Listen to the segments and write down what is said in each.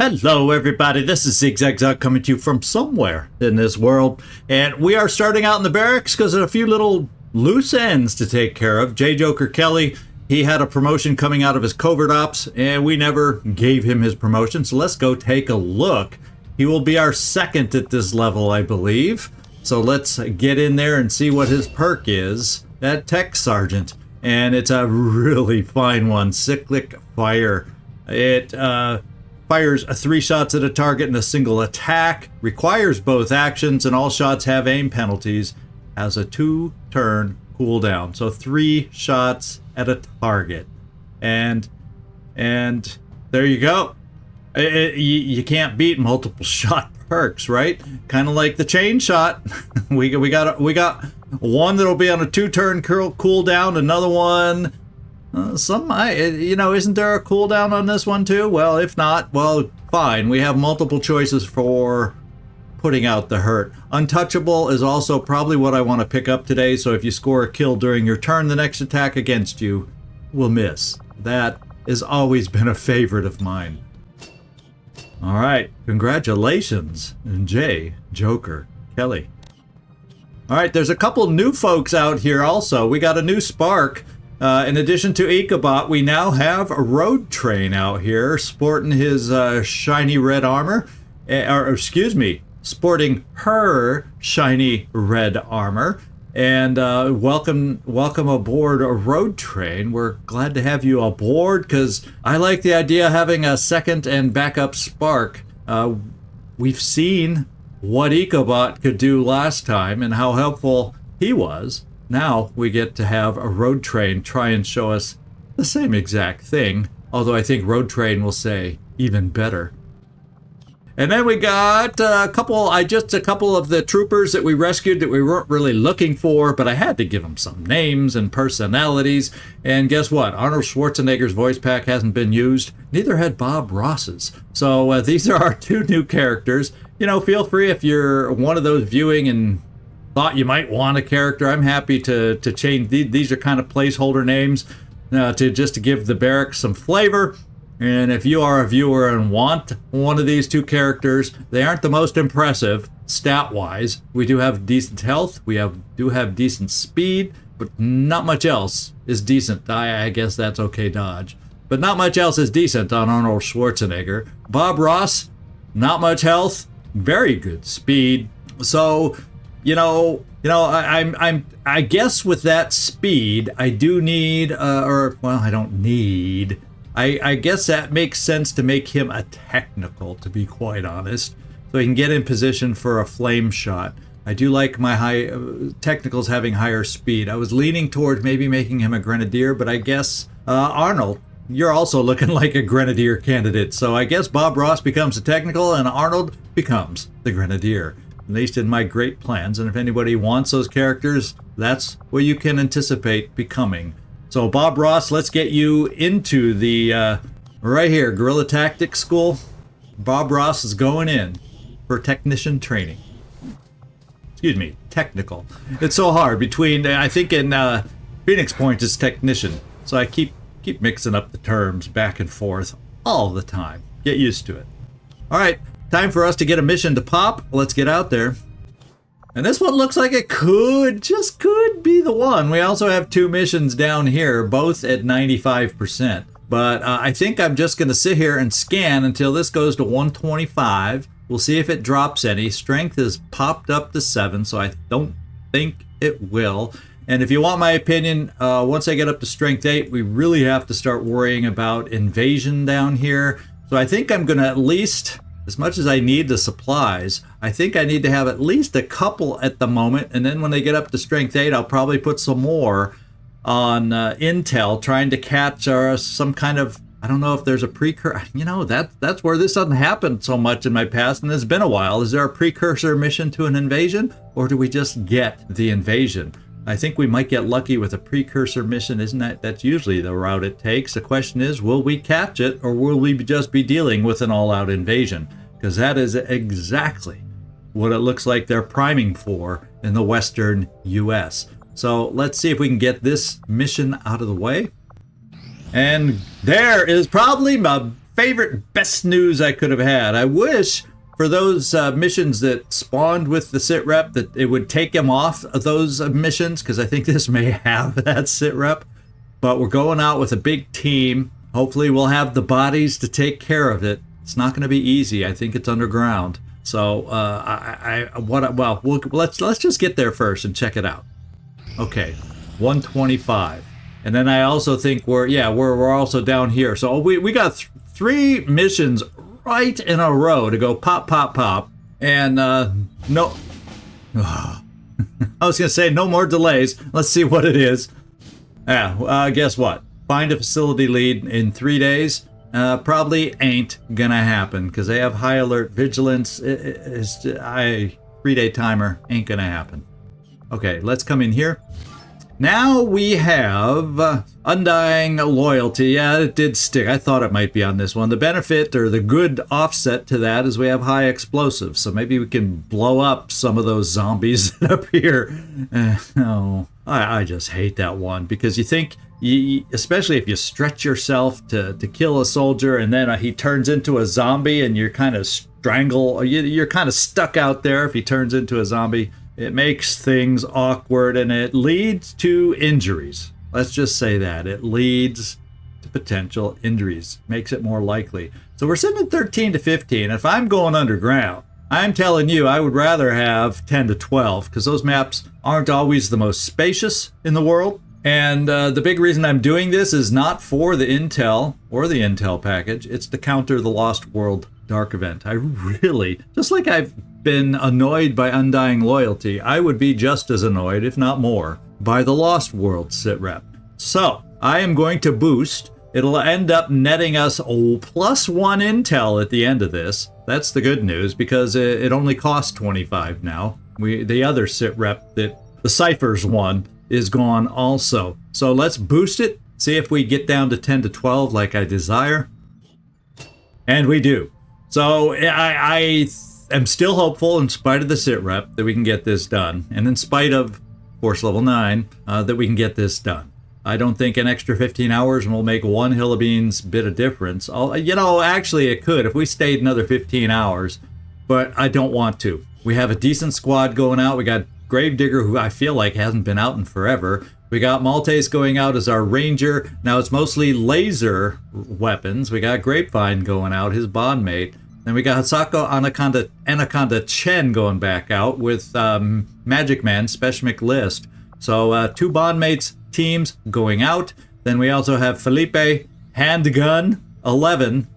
Hello everybody, this is ZigZagZog coming to you from somewhere in this world, and we are starting out in the barracks because there's a few little loose ends to take care of. J. Joker Kelly, he had a promotion coming out of his covert ops, and we never gave him his promotion, so let's go take a look. He will be our second at this level, I believe, so let's get in there and see what his perk is. That Tech Sergeant, and it's a really fine one, Cyclic Fire. It fires 3 shots at a target in a single attack, requires both actions, and all shots have aim penalties, has a 2-turn cooldown. So 3 shots at a target. And there you go. You can't beat multiple shot perks, right? Kind of like the chain shot. we got one that'll be on a 2-turn cooldown, another one. Isn't there a cooldown on this one too? Well, if not, well, fine. We have multiple choices for putting out the hurt. Untouchable is also probably what I want to pick up today, so if you score a kill during your turn, the next attack against you will miss. That has always been a favorite of mine. All right, congratulations, J. Joker Kelly. All right, there's a couple new folks out here also. We got a new Spark. In addition to Ichabod, we now have a Road Train out here sporting his shiny red armor, sporting her shiny red armor. And welcome aboard a Road Train. We're glad to have you aboard because I like the idea of having a second and backup Spark. We've seen what Ichabod could do last time and how helpful he was. Now we get to have a Road Train try and show us the same exact thing, although I think Road Train will say even better. And then we got a couple of the troopers that we rescued that we weren't really looking for, but I had to give them some names and personalities. And guess what? Arnold Schwarzenegger's voice pack hasn't been used. Neither had Bob Ross's. So these are our 2 new characters. You know, feel free if you're one of those viewing and thought you might want a character. I'm happy to change. These are kind of placeholder names to give the barracks some flavor. And if you are a viewer and want one of these 2 characters, they aren't the most impressive stat-wise. We do have decent health. We do have decent speed, but not much else is decent. I guess that's okay, Dodge. But not much else is decent on Arnold Schwarzenegger. Bob Ross, not much health, very good speed. So I guess with that speed, I do need, I don't need. I guess that makes sense to make him a technical, to be quite honest, so he can get in position for a flame shot. I do like my technicals having higher speed. I was leaning towards maybe making him a grenadier, but I guess Arnold, you're also looking like a grenadier candidate. So I guess Bob Ross becomes a technical and Arnold becomes the grenadier. At least in my great plans, and if anybody wants those characters, that's what you can anticipate becoming. So Bob Ross, let's get you into the right here, Guerrilla Tactics School. Bob Ross is going in for technician training. Excuse me, technical. It's so hard between, I think in Phoenix Point is technician, so I keep mixing up the terms back and forth all the time. Get used to it. All right. Time for us to get a mission to pop. Let's get out there. And this one looks like it could be the one. We also have 2 missions down here, both at 95%. But I think I'm just going to sit here and scan until this goes to 125. We'll see if it drops any. Strength is popped up to 7, so I don't think it will. And if you want my opinion, once I get up to strength 8, we really have to start worrying about invasion down here. So I think I'm going to at least, as much as I need the supplies, I think I need to have at least a couple at the moment. And then when they get up to strength 8, I'll probably put some more on intel, trying to catch some kind of, I don't know if there's a precursor. That's where this doesn't happen so much in my past, and it's been a while. Is there a precursor mission to an invasion, or do we just get the invasion? I think we might get lucky with a precursor mission, isn't that? That's usually the route it takes. The question is, will we catch it, or will we just be dealing with an all-out invasion? Because that is exactly what it looks like they're priming for in the western U.S. So let's see if we can get this mission out of the way. And there is probably my favorite best news I could have had. I wish for those missions that spawned with the sit rep that it would take him off of those missions, because I think this may have that sit rep. But we're going out with a big team. Hopefully we'll have the bodies to take care of it. It's not going to be easy. I think it's underground. So let's just get there first and check it out. Okay, 125. And then I also think we're also down here. So we got 3 missions right in a row to go pop, pop, pop. And no, I was going to say no more delays. Let's see what it is. Guess what? Find a facility lead in 3 days. Probably ain't gonna happen because they have high alert vigilance. 3-day timer ain't gonna happen. Okay, let's come in here. Now we have Undying Loyalty. Yeah, it did stick. I thought it might be on this one. The benefit or the good offset to that is we have high explosives. So maybe we can blow up some of those zombies that appear. No, I just hate that one because you think, especially if you stretch yourself to kill a soldier and then he turns into a zombie and you're kind of you're kind of stuck out there if he turns into a zombie. It makes things awkward and it leads to injuries. Let's just say that. It leads to potential injuries. Makes it more likely. So we're sitting at 13 to 15. If I'm going underground, I'm telling you I would rather have 10 to 12 because those maps aren't always the most spacious in the world. And the big reason I'm doing this is not for the intel or the intel package. It's to counter the Lost World Dark event. I really, just like I've been annoyed by Undying Loyalty, I would be just as annoyed, if not more, by the Lost World sit rep. So I am going to boost. It'll end up netting us +1 intel at the end of this. That's the good news because it only costs 25 now. The other sit rep that the Cyphers one is gone also. So let's boost it, see if we get down to 10 to 12 like I desire. And we do. So I am still hopeful in spite of the sit rep that we can get this done. And in spite of Force Level 9, that we can get this done. I don't think an extra 15 hours will make 1 hill of beans bit of difference. Actually it could if we stayed another 15 hours, but I don't want to. We have a decent squad going out. We got Gravedigger, who I feel like hasn't been out in forever. We got Maltese going out as our ranger. Now it's mostly laser weapons. We got Grapevine going out, his bondmate. Then we got Hasako Anaconda Chen going back out with Magic Man, Speshmik List. So 2 bondmates teams going out. Then we also have Felipe, Handgun 11,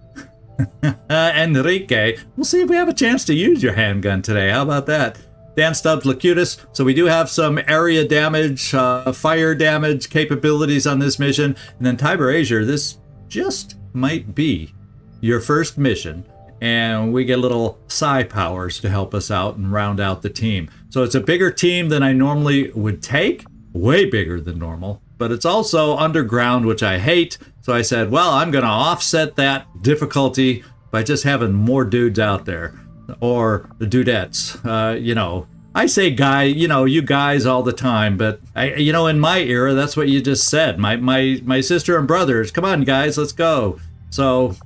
Enrique. We'll see if we have a chance to use your handgun today. How about that? Dan Stubbs Locutus. So we do have some area damage, fire damage capabilities on this mission. And then Tiber Azure, this just might be your first mission. And we get little psi powers to help us out and round out the team. So it's a bigger team than I normally would take. Way bigger than normal. But it's also underground, which I hate. So I said, well, I'm going to offset that difficulty by just having more dudes out there. Or the dudettes, I say guy, you guys all the time, but in my era, that's what you just said. My sister and brothers, come on guys, let's go. So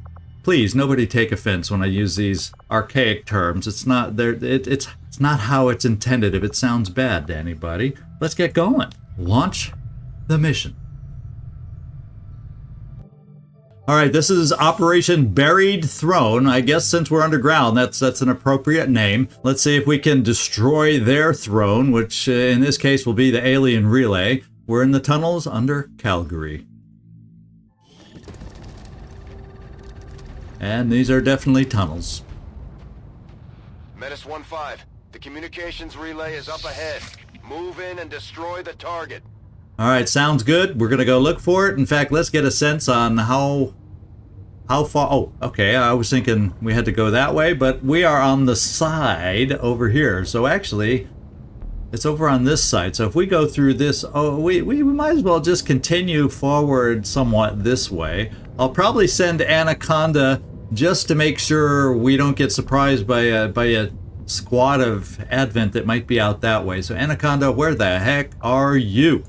please, nobody take offense when I use these archaic terms. It's not there. It's not how it's intended. If it sounds bad to anybody, let's get going. Launch the mission. All right, this is Operation Buried Throne. I guess since we're underground, that's an appropriate name. Let's see if we can destroy their throne, which in this case will be the alien relay. We're in the tunnels under Calgary. And these are definitely tunnels. Menace 1-5, the communications relay is up ahead. Move in and destroy the target. All right, sounds good. We're going to go look for it. In fact, let's get a sense on how far. Oh, okay. I was thinking we had to go that way, but we are on the side over here. So actually, it's over on this side. So if we go through this, we might as well just continue forward somewhat this way. I'll probably send Anaconda just to make sure we don't get surprised by a squad of Advent that might be out that way. So Anaconda, where the heck are you?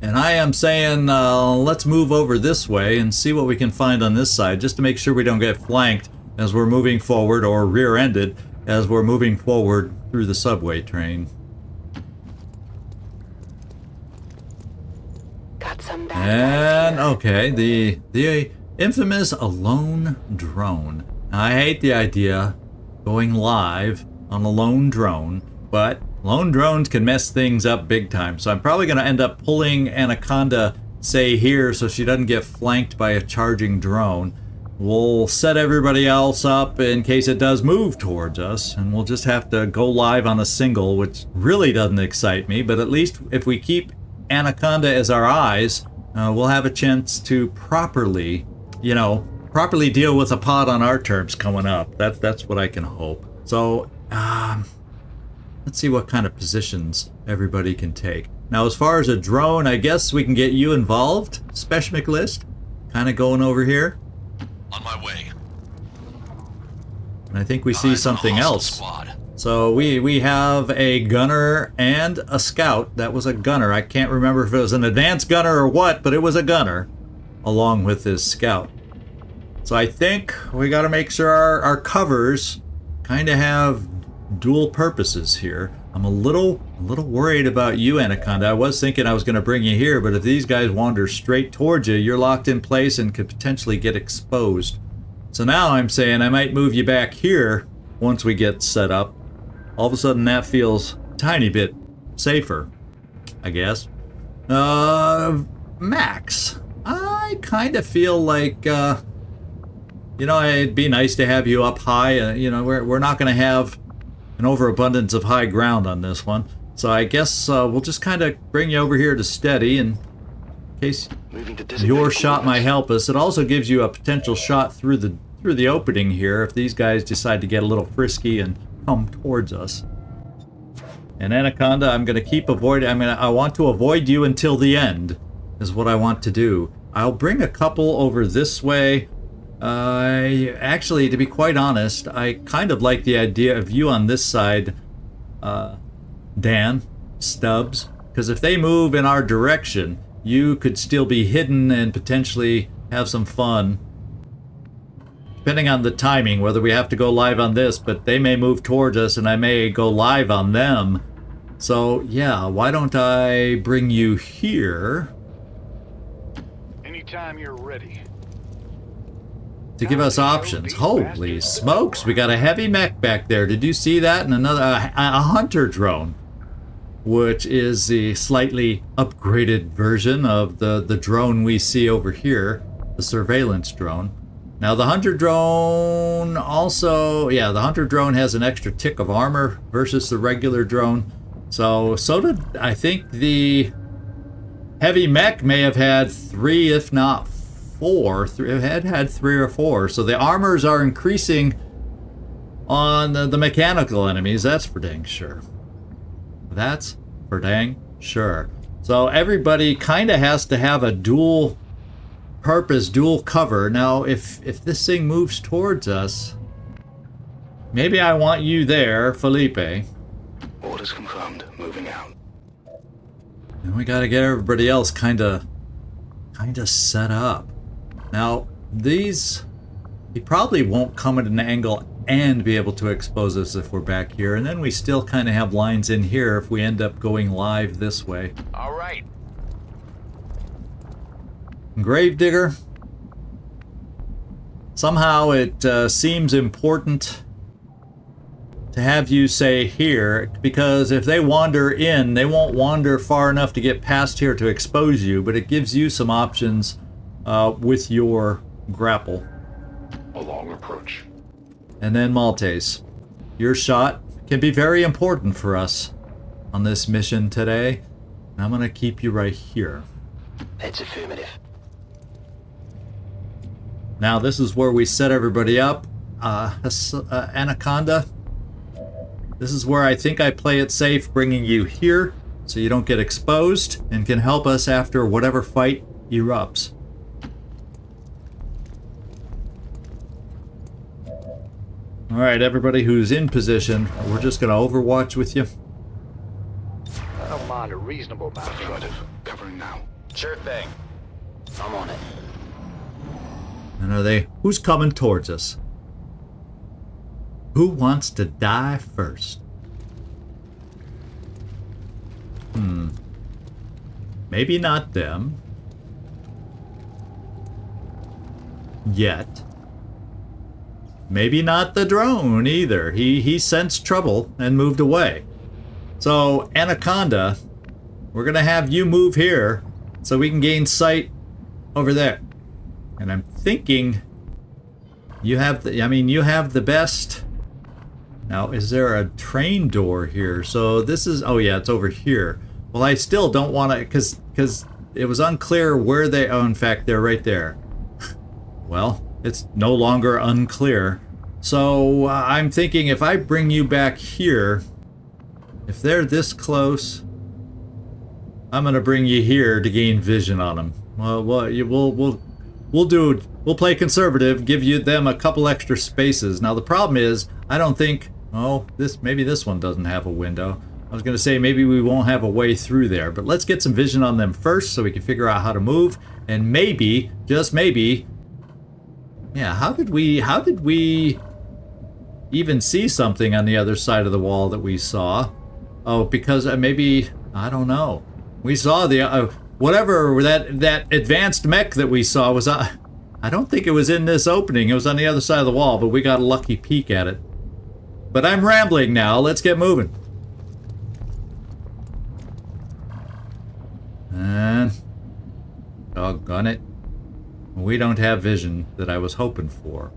And I am saying, let's move over this way and see what we can find on this side, just to make sure we don't get flanked as we're moving forward, or rear-ended as we're moving forward through the subway train. Got some bad guys And, here. okay, the infamous lone drone. Now, I hate the idea going live on a lone drone, but lone drones can mess things up big time. So I'm probably going to end up pulling Anaconda, say, here, so she doesn't get flanked by a charging drone. We'll set everybody else up in case it does move towards us, and we'll just have to go live on a single, which really doesn't excite me, but at least if we keep Anaconda as our eyes, we'll have a chance to properly, properly deal with a pod on our terms coming up. That's what I can hope. So, let's see what kind of positions everybody can take. Now, as far as a drone, I guess we can get you involved, Specialist, kind of going over here. On my way. And I think we see Eyes on a something hostile else. Squad. So we have a gunner and a scout. That was a gunner. I can't remember if it was an advanced gunner or what, but it was a gunner along with his scout. So I think we got to make sure our covers kind of have dual purposes here. I'm a little worried about you, Anaconda. I was thinking I was going to bring you here, but if these guys wander straight towards you, you're locked in place and could potentially get exposed. So now I'm saying I might move you back here once we get set up. All of a sudden that feels a tiny bit safer, I guess. Max, I kind of feel like, it'd be nice to have you up high. We're not going to have an overabundance of high ground on this one. So I guess we'll just kind of bring you over here to steady in case your shot might help us. It also gives you a potential shot through the opening here if these guys decide to get a little frisky and come towards us. And Anaconda, I'm going to keep avoiding. I want to avoid you until the end is what I want to do. I'll bring a couple over this way. Actually, to be quite honest, I kind of like the idea of you on this side, Dan, Stubbs, because if they move in our direction, you could still be hidden and potentially have some fun. Depending on the timing, whether we have to go live on this, but they may move towards us and I may go live on them. So, yeah, why don't I bring you here? Anytime you're ready. To give us options. Holy smokes, we got a heavy mech back there. Did you see that? And another, a hunter drone, which is the slightly upgraded version of the drone we see over here, the surveillance drone. Now the hunter drone also, the hunter drone has an extra tick of armor versus the regular drone. So did, I think, the heavy mech may have had 3, if not 4. It had 3 or 4. So the armors are increasing on the mechanical enemies. That's for dang sure. That's for dang sure. So everybody kind of has to have a dual purpose, dual cover. Now, if this thing moves towards us, maybe I want you there, Felipe. Orders confirmed. Moving out. And we got to get everybody else kind of set up. Now, he probably won't come at an angle and be able to expose us if we're back here, and then we still kind of have lines in here if we end up going live this way. All right. Gravedigger. Somehow it seems important to have you say here, because if they wander in, they won't wander far enough to get past here to expose you, but it gives you some options with your grapple. A long approach. And then Maltese. Your shot can be very important for us on this mission today. And I'm going to keep you right here. That's affirmative. Now this is where we set everybody up. Anaconda. This is where I think I play it safe, bringing you here so you don't get exposed and can help us after whatever fight erupts. Alright, everybody who's in position, we're just going to overwatch with you. I don't mind a reasonable amount. Affirmative. Cover Transferring now. Sure thing. I'm on it. And are they... Who's coming towards us? Who wants to die first? Maybe not them. Yet. Maybe not the drone either. He sensed trouble and moved away. So, Anaconda, we're gonna have you move here so we can gain sight over there. And I'm thinking you have the, you have the best. Now, is there a train door here? So this is, oh yeah, it's over here. Well, I still don't want to, because it was unclear where they, oh, in fact, they're right there. Well, it's no longer unclear. So I'm thinking if I bring you back here, if they're this close, I'm going to bring you here to gain vision on them. Well, we'll play conservative, give them a couple extra spaces. Now the problem is, I don't think, oh, maybe this one doesn't have a window. I was going to say maybe we won't have a way through there, but let's get some vision on them first so we can figure out how to move, and maybe, just maybe, yeah, how did we even see something on the other side of the wall that we saw? Oh, because maybe, I don't know. We saw the, whatever that advanced mech that we saw was, I don't think it was in this opening. It was on the other side of the wall, but we got a lucky peek at it. But I'm rambling now. Let's get moving. And, doggone it. We don't have vision that I was hoping for.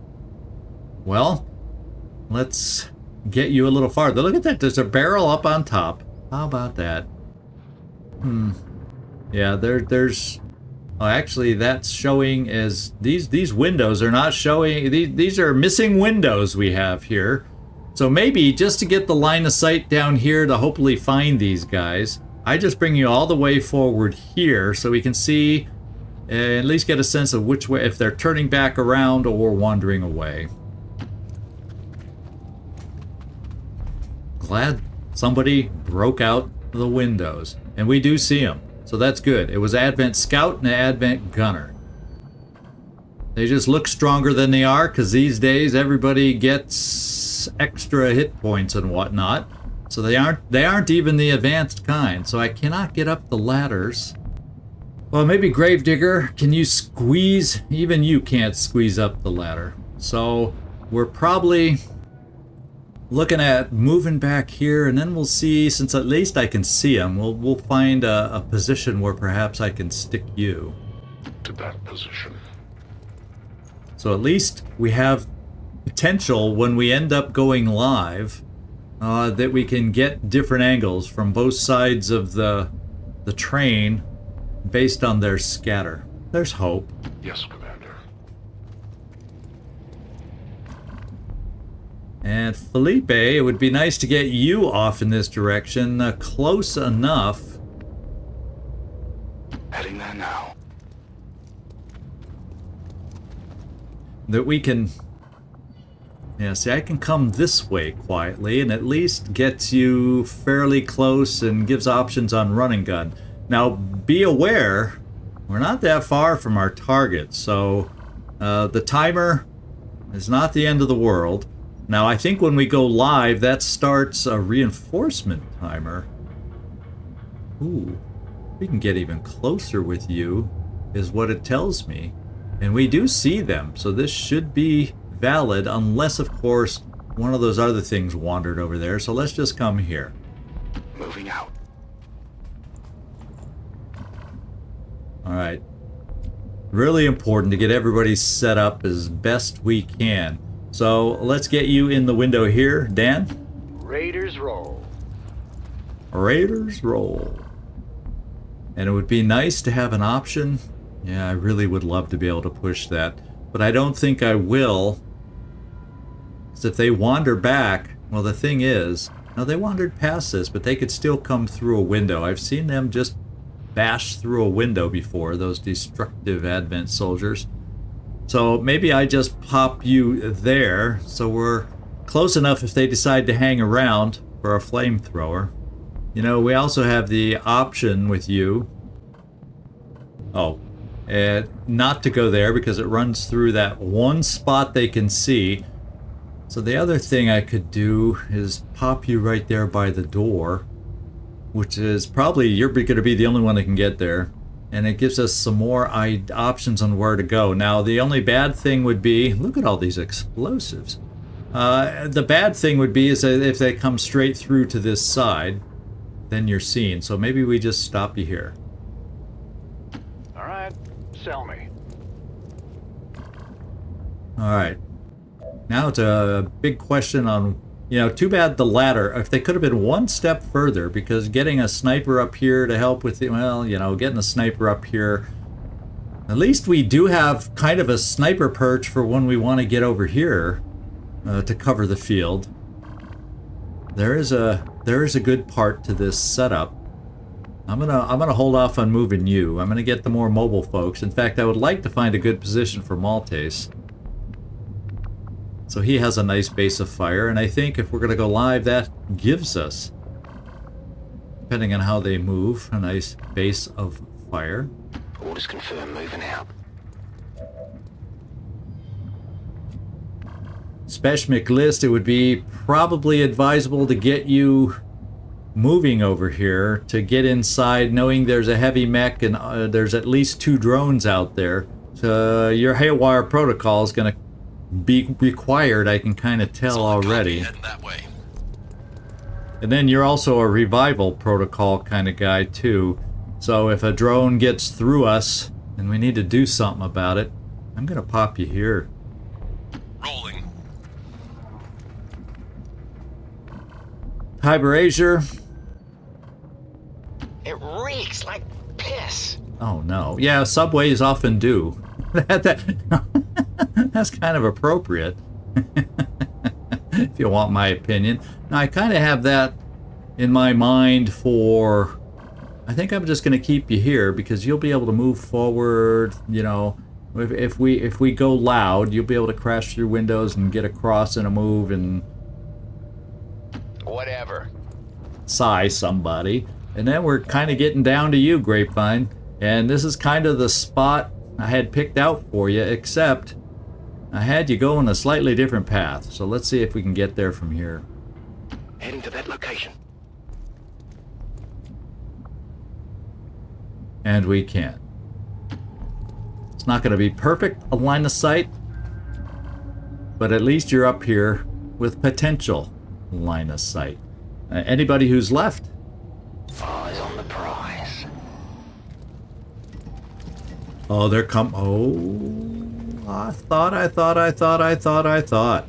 Well, let's get you a little farther. Look at that. There's a barrel up on top. How about that? Yeah, there's... Oh, actually, that's showing as... These windows are not showing... These are missing windows we have here. So maybe, just to get the line of sight down here to hopefully find these guys, I just bring you all the way forward here so we can see... at least get a sense of which way... if they're turning back around or wandering away. Glad somebody broke out the windows. And we do see them. So that's good. It was Advent Scout and Advent Gunner. They just look stronger than they are because these days everybody gets extra hit points and whatnot. So they aren't even the advanced kind. So I cannot get up the ladders. Well, maybe Gravedigger, can you squeeze? Even you can't squeeze up the ladder. So we're probably looking at moving back here, and then we'll see, since at least I can see them, we'll find a position where perhaps I can stick you. To that position. So at least we have potential when we end up going live that we can get different angles from both sides of the train based on their scatter. There's hope. Yes, Commander. And Felipe, it would be nice to get you off in this direction, close enough. Heading there now. That we can... Yeah, see, I can come this way quietly and at least gets you fairly close and gives options on run and gun. Now, be aware, we're not that far from our target, so the timer is not the end of the world. Now, I think when we go live, that starts a reinforcement timer. Ooh, we can get even closer with you, is what it tells me. And we do see them, so this should be valid, unless, of course, one of those other things wandered over there. So let's just come here. Moving out. All right. Really important to get everybody set up as best we can. So let's get you in the window here, Dan. Raiders roll. Raiders roll. And it would be nice to have an option. Yeah, I really would love to be able to push that. But I don't think I will. Because if they wander back, well, the thing is, now they wandered past this, but they could still come through a window. I've seen them just bash through a window before, those destructive Advent soldiers. So maybe I just pop you there, so we're close enough if they decide to hang around for a flamethrower. You know, we also have the option with you Oh, and not to go there because it runs through that one spot they can see. So the other thing I could do is pop you right there by the door, which is probably you're going to be the only one that can get there. And it gives us some more options on where to go. Now, the only bad thing would be, look at all these explosives. The bad thing would be is that if they come straight through to this side, then you're seen. So maybe we just stop you here. All right, sell me. All right. Now it's a big question on, too bad the ladder. If they could have been one step further, because getting a sniper up here to help with the, getting a sniper up here. At least we do have kind of a sniper perch for when we want to get over here to cover the field. There is a good part to this setup. I'm gonna hold off on moving you. I'm gonna get the more mobile folks. In fact, I would like to find a good position for Maltese. So he has a nice base of fire, and I think if we're going to go live, that gives us, depending on how they move, a nice base of fire. Orders confirmed, moving out. Speshmik list, it would be probably advisable to get you moving over here to get inside, knowing there's a heavy mech and there's at least 2 drones out there. So your haywire protocol is going to be required, I can kind of tell already. That way. And then you're also a revival protocol kind of guy too. So if a drone gets through us and we need to do something about it, I'm gonna pop you here. Rolling. Hyper It reeks like piss. Oh no. Yeah, subways often do. That's kind of appropriate. If you want my opinion. Now I kind of have that in my mind for, I think I'm just going to keep you here because you'll be able to move forward, if we go loud, you'll be able to crash through windows and get across in a move and Whatever. sigh somebody. And then we're kind of getting down to you, Grapevine. And this is kind of the spot I had picked out for you, except I had you go on a slightly different path. So let's see if we can get there from here. Heading to that location. And we can't. It's not going to be perfect a line of sight, but at least you're up here with potential line of sight. Anybody who's left? Eyes on the prize. Oh, they're oh, I thought.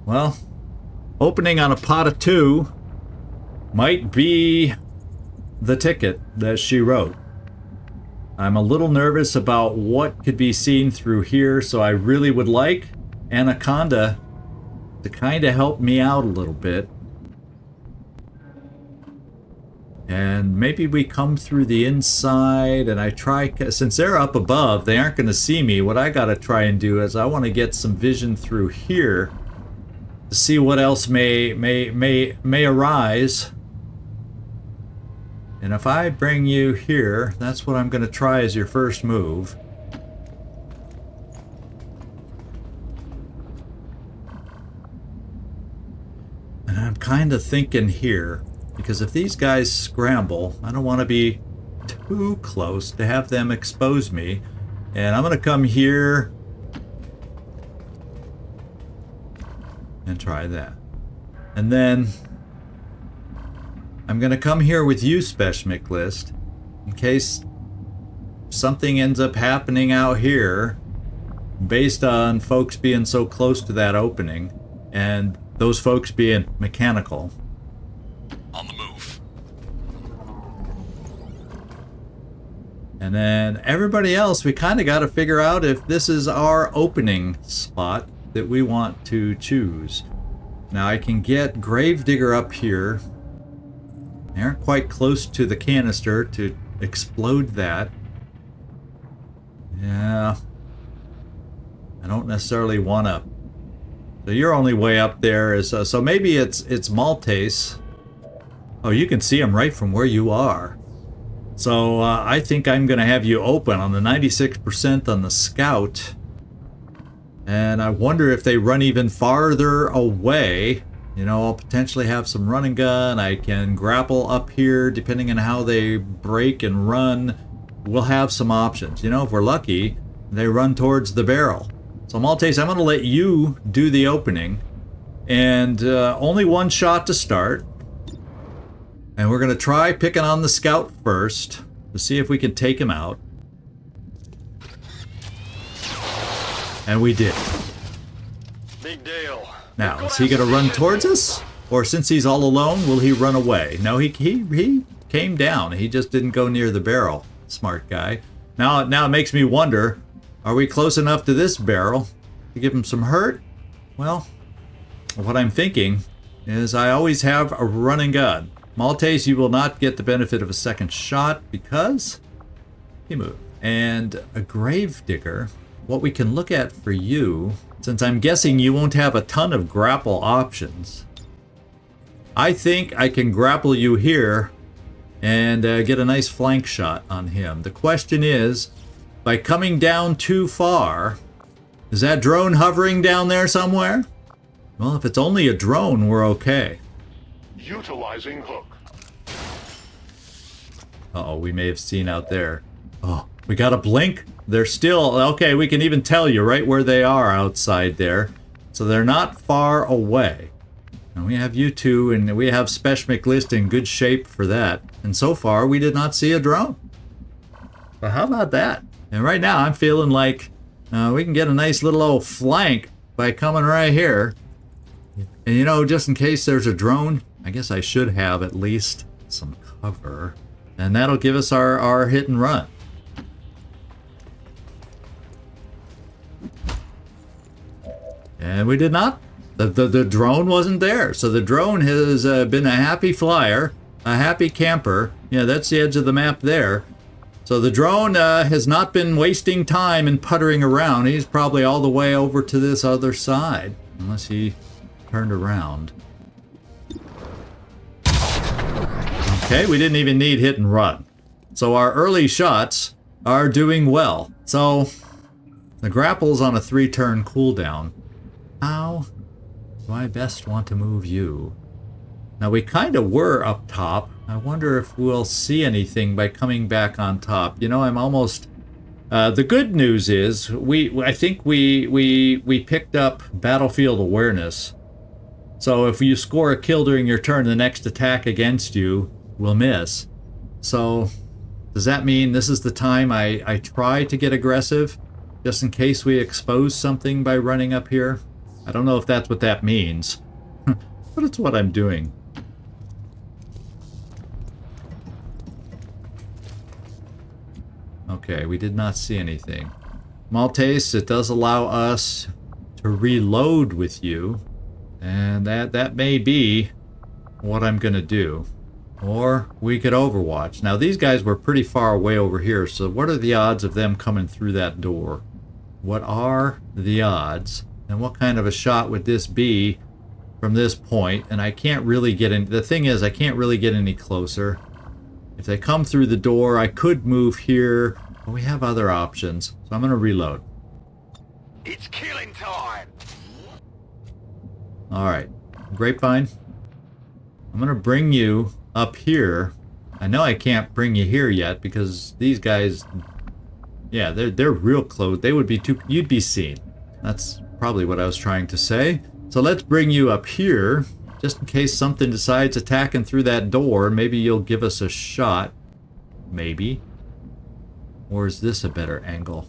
Well, opening on a pot of 2 might be the ticket that she wrote. I'm a little nervous about what could be seen through here, so I really would like Anaconda to kind of help me out a little bit. And maybe we come through the inside and I try, since they're up above, they aren't going to see me. What I got to try and do is I want to get some vision through here to see what else may arise. And if I bring you here, that's what I'm going to try as your first move. And I'm kind of thinking here, because if these guys scramble, I don't want to be too close to have them expose me. And I'm going to come here and try that. And then I'm going to come here with you, Speshmik list, in case something ends up happening out here based on folks being so close to that opening and those folks being mechanical. On the move. And then everybody else, we kind of got to figure out if this is our opening spot that we want to choose. Now I can get Gravedigger up here. They aren't quite close to the canister to explode that. Yeah. I don't necessarily want to. So your only way up there is, so maybe it's Maltese. Oh, you can see them right from where you are. So I think I'm going to have you open on the 96% on the scout. And I wonder if they run even farther away. You know, I'll potentially have some run and gun. I can grapple up here depending on how they break and run. We'll have some options. You know, if we're lucky, they run towards the barrel. So Maltese, I'm going to let you do the opening. And only one shot to start. And we're going to try picking on the scout first to see if we can take him out. And we did. Big deal. Now, is he going to run towards us? Or since he's all alone, will he run away? No, he came down. He just didn't go near the barrel. Smart guy. Now it makes me wonder, are we close enough to this barrel to give him some hurt? Well, what I'm thinking is I always have a run and gun. Maltese, you will not get the benefit of a second shot because he moved. And a gravedigger, what we can look at for you, since I'm guessing you won't have a ton of grapple options, I think I can grapple you here and get a nice flank shot on him. The question is, by coming down too far, is that drone hovering down there somewhere? Well, if it's only a drone, we're okay. Utilizing hook. Uh-oh, we may have seen out there. Oh, we got a blink. They're still, okay, we can even tell you right where they are outside there. So they're not far away. And we have you two, and we have Spesh McList in good shape for that. And so far, we did not see a drone. But how about that? And right now, I'm feeling like we can get a nice little old flank by coming right here. And you know, just in case there's a drone, I guess I should have at least some cover. And that'll give us our hit and run. And we did not. The drone wasn't there. So the drone has been a happy flyer, a happy camper. Yeah, that's the edge of the map there. So the drone has not been wasting time and puttering around. He's probably all the way over to this other side. Unless he turned around. Okay, we didn't even need hit and run. So our early shots are doing well. So the grapple's on a 3-turn cooldown. How do I best want to move you? Now we kind of were up top. I wonder if we'll see anything by coming back on top. You know, I'm almost... the good news is I think we picked up battlefield awareness. So if you score a kill during your turn, the next attack against you will miss. So does that mean this is the time I try to get aggressive? Just in case we expose something by running up here? I don't know if that's what that means. But it's what I'm doing. Okay, we did not see anything. Maltese, it does allow us to reload with you. And that may be what I'm going to do. Or we could overwatch. Now these guys were pretty far away over here, so what are the odds of them coming through that door? What are the odds? And what kind of a shot would this be from this point? And I can't really get in. The thing is, I can't really get any closer. If they come through the door, I could move here. But we have other options. So I'm going to reload. It's killing time. Alright. Grapevine. I'm going to bring you up here. I know I can't bring you here yet because these guys... Yeah, they're real close. They would be too... You'd be seen. That's probably what I was trying to say. So let's bring you up here. Just in case something decides attacking through that door. Maybe you'll give us a shot. Maybe. Or is this a better angle?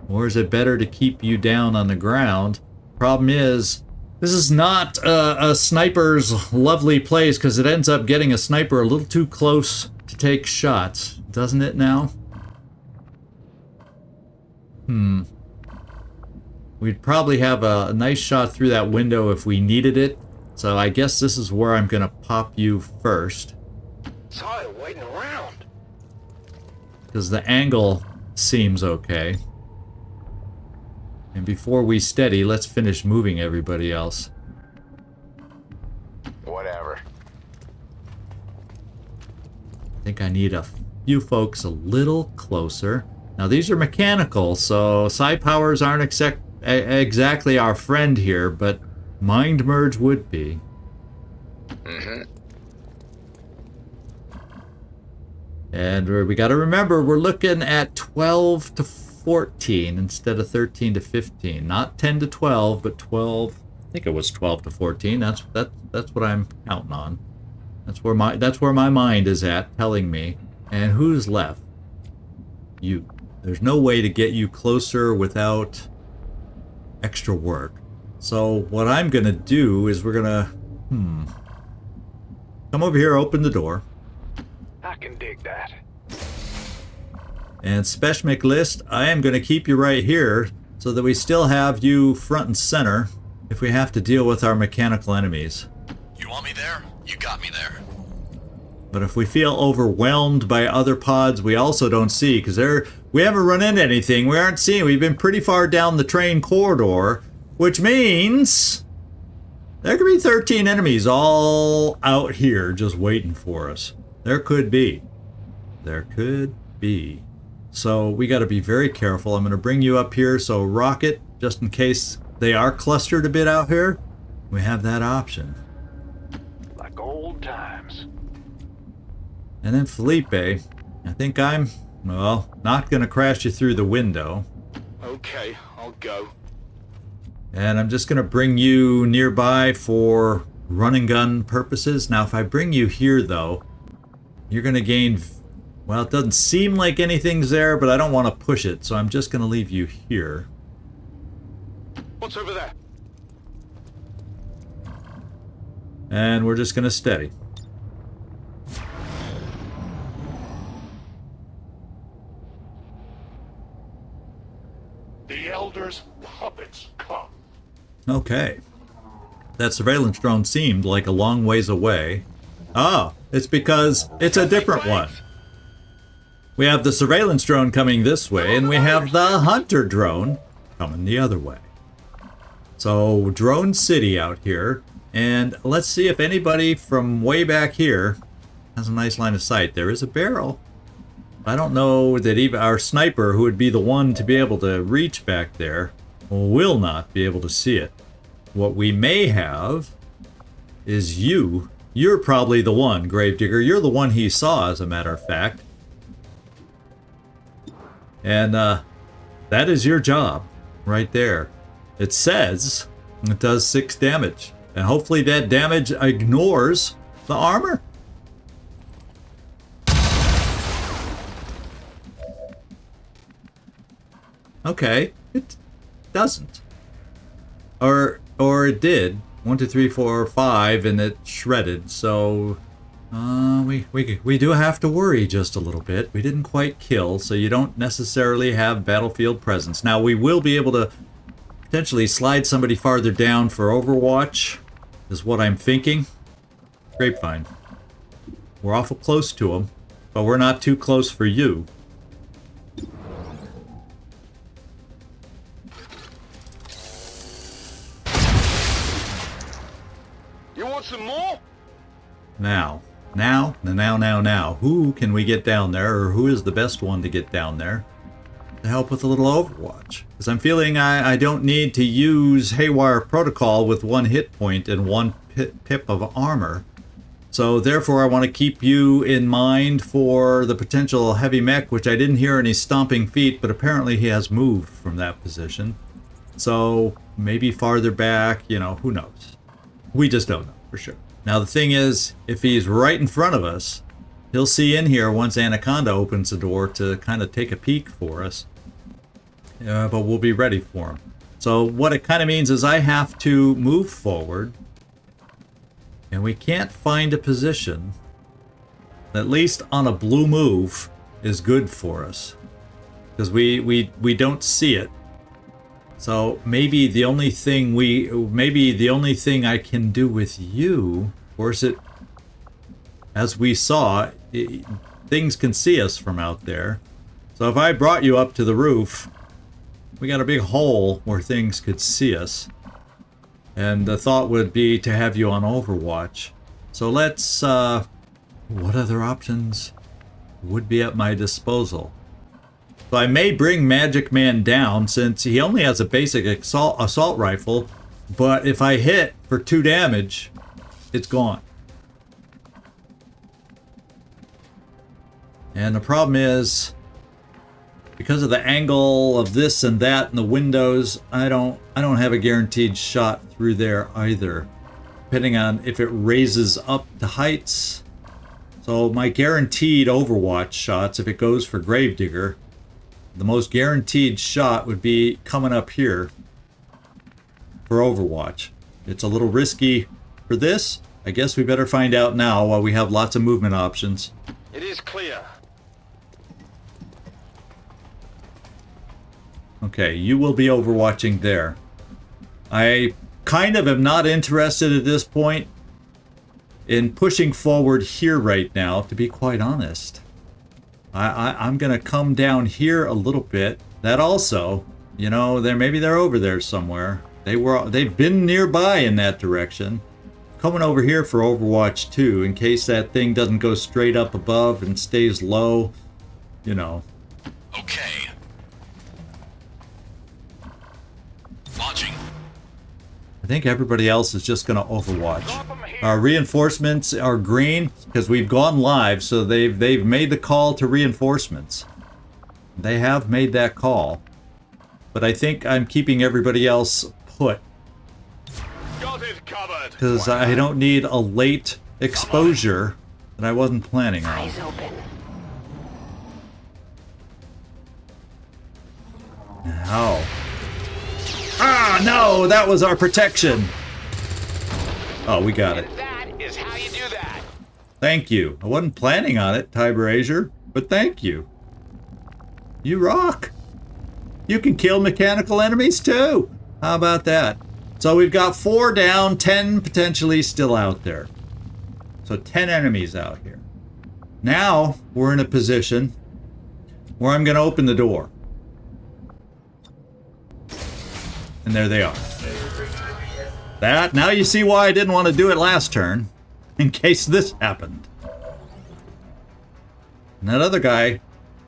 Or is it better to keep you down on the ground? Problem is, this is not a sniper's lovely place because it ends up getting a sniper a little too close to take shots. Doesn't it now? We'd probably have a nice shot through that window if we needed it. So I guess this is where I'm going to pop you first. Tired of waiting around. Because the angle seems okay. And before we steady, let's finish moving everybody else. Whatever. think I need a few folks a little closer. Now these are mechanical, so psi powers aren't exactly our friend here, but mind merge would be. And we got to remember, we're looking at 12 to 14 instead of 13 to 15. Not 10 to 12, but 12. I think it was 12 to 14. That's what I'm counting on. That's where my mind is at, telling me. And who's left? You. There's no way to get you closer without extra work. So what I'm gonna do is we're gonna come over here, open the door. I can dig that. And Special List, I am going to keep you right here so that we still have you front and center if we have to deal with our mechanical enemies. You want me there? You got me there. But if we feel overwhelmed by other pods we also don't see, because we haven't run into anything, we aren't seeing, we've been pretty far down the train corridor, which means there could be 13 enemies all out here just waiting for us. There could be. There could be. So we got to be very careful. I'm going to bring you up here, so Rocket, just in case they are clustered a bit out here, we have that option. Like old times. And then Felipe, I think I'm, well, not going to crash you through the window. Okay, I'll go. And I'm just going to bring you nearby for run and gun purposes. Now, if I bring you here, though, you're going to gain, well, it doesn't seem like anything's there, but I don't want to push it, so I'm just going to leave you here. What's over there? And we're just going to steady. The Elder's puppets come. Okay. That surveillance drone seemed like a long ways away. Ah, it's because it's a different one. We have the surveillance drone coming this way, and we have the hunter drone coming the other way. So, Drone City out here, and let's see if anybody from way back here has a nice line of sight. There is a barrel. I don't know that even our sniper, who would be the one to be able to reach back there, will not be able to see it. What we may have is you. You're probably the one, Gravedigger. You're the one he saw, as a matter of fact. And that is your job, right there. It says it does 6 damage. And hopefully that damage ignores the armor. Okay, it doesn't. Or it did. 1, 2, 3, 4, 5, and it shredded. So we do have to worry just a little bit. We didn't quite kill, so you don't necessarily have battlefield presence. Now we will be able to potentially slide somebody farther down for Overwatch, is what I'm thinking. Grapevine. We're awful close to them, but we're not too close for you. You want some more? Now. Who can we get down there, or who is the best one to get down there to help with a little Overwatch? Because I'm feeling I don't need to use Haywire Protocol with 1 hit point and 1 pip of armor. So therefore I want to keep you in mind for the potential heavy mech, which I didn't hear any stomping feet, but apparently he has moved from that position. So maybe farther back, you know, who knows? We just don't know for sure. Now the thing is, if he's right in front of us, he'll see in here once Anaconda opens the door to kind of take a peek for us. But we'll be ready for him. So what it kind of means is I have to move forward, and we can't find a position, at least on a blue move, is good for us. Because we don't see it. So maybe the only thing I can do with you, or is it, as we saw, things can see us from out there. So if I brought you up to the roof, we got a big hole where things could see us. And the thought would be to have you on Overwatch. So let's, what other options would be at my disposal. So I may bring Magic Man down since he only has a basic assault rifle, but if I hit for 2 damage, it's gone. And the problem is, because of the angle of this and that and the windows, I don't have a guaranteed shot through there either, depending on if it raises up to heights. So my guaranteed Overwatch shots, if it goes for Gravedigger, the most guaranteed shot would be coming up here for Overwatch. It's a little risky for this. I guess we better find out now while we have lots of movement options. It is clear. Okay, you will be overwatching there. I kind of am not interested at this point in pushing forward here right now, to be quite honest. I'm gonna come down here a little bit. That also, you know, maybe they're over there somewhere. They've been nearby in that direction. Coming over here for Overwatch 2 in case that thing doesn't go straight up above and stays low, you know. Okay. Watching. I think everybody else is just going to Overwatch. Our reinforcements are green because we've gone live, so they've made the call to reinforcements. They have made that call. But I think I'm keeping everybody else put. Got it covered. Because I don't need a late exposure that I wasn't planning on. Eyes open. Now. Ah, no! That was our protection! Oh, we got it. That is how you do that. Thank you. I wasn't planning on it, Tybrazier, but thank you. You rock. You can kill mechanical enemies too. How about that? So we've got 4 down, 10 potentially still out there. So 10 enemies out here. Now we're in a position where I'm going to open the door. And there they are. Now you see why I didn't want to do it last turn, in case this happened. And that other guy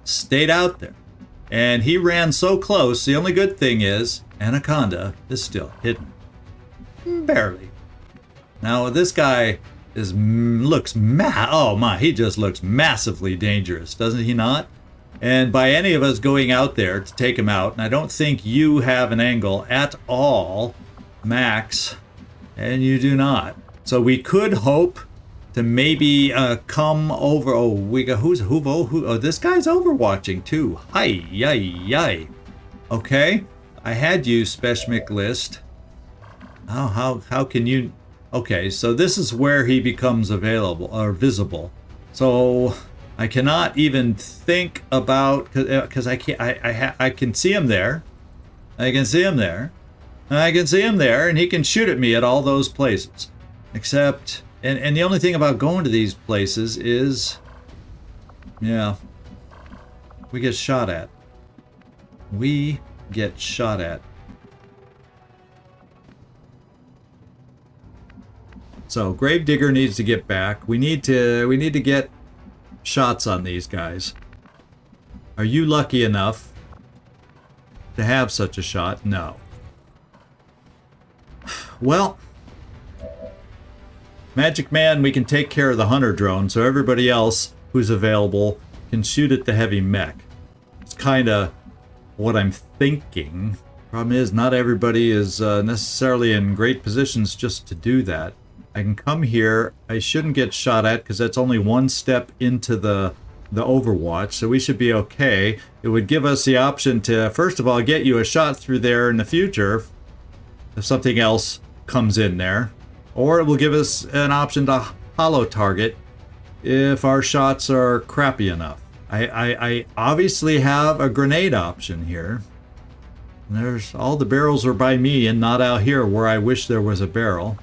stayed out there. And he ran so close, the only good thing is, Anaconda is still hidden. Barely. Now this guy he just looks massively dangerous, doesn't he not? And by any of us going out there to take him out, and I don't think you have an angle at all, Max, and you do not. So we could hope to maybe come over. Oh, we got this guy's overwatching too. Hi. Okay, I had you Speshmik list. How can you? Okay, so this is where he becomes available or visible. So I cannot even think about because I can't. I can see him there. I can see him there. I can see him there, and he can shoot at me at all those places. Except, and the only thing about going to these places is, yeah, we get shot at. We get shot at. So Gravedigger needs to get back. We need to get shots on these guys. Are you lucky enough to have such a shot? No. Well, Magic Man, we can take care of the hunter drone, so everybody else who's available can shoot at the heavy mech. It's kind of what I'm thinking. Problem is, not everybody is necessarily in great positions just to do that. I can come here. I shouldn't get shot at because that's only one step into the Overwatch, so we should be okay. It would give us the option to, first of all, get you a shot through there in the future if something else comes in there. Or it will give us an option to hollow target if our shots are crappy enough. I obviously have a grenade option here. There's all the barrels are by me and not out here where I wish there was a barrel.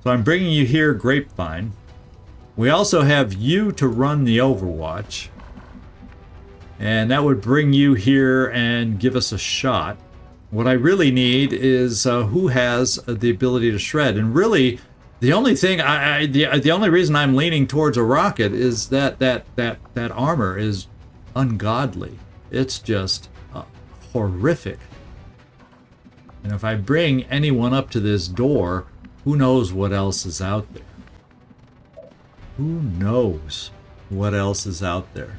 So I'm bringing you here, Grapevine. We also have you to run the Overwatch. And that would bring you here and give us a shot. What I really need is who has the ability to shred. And really, The only thing the only reason I'm leaning towards a rocket is that armor is ungodly. It's just horrific. And if I bring anyone up to this door, who knows what else is out there? Who knows what else is out there?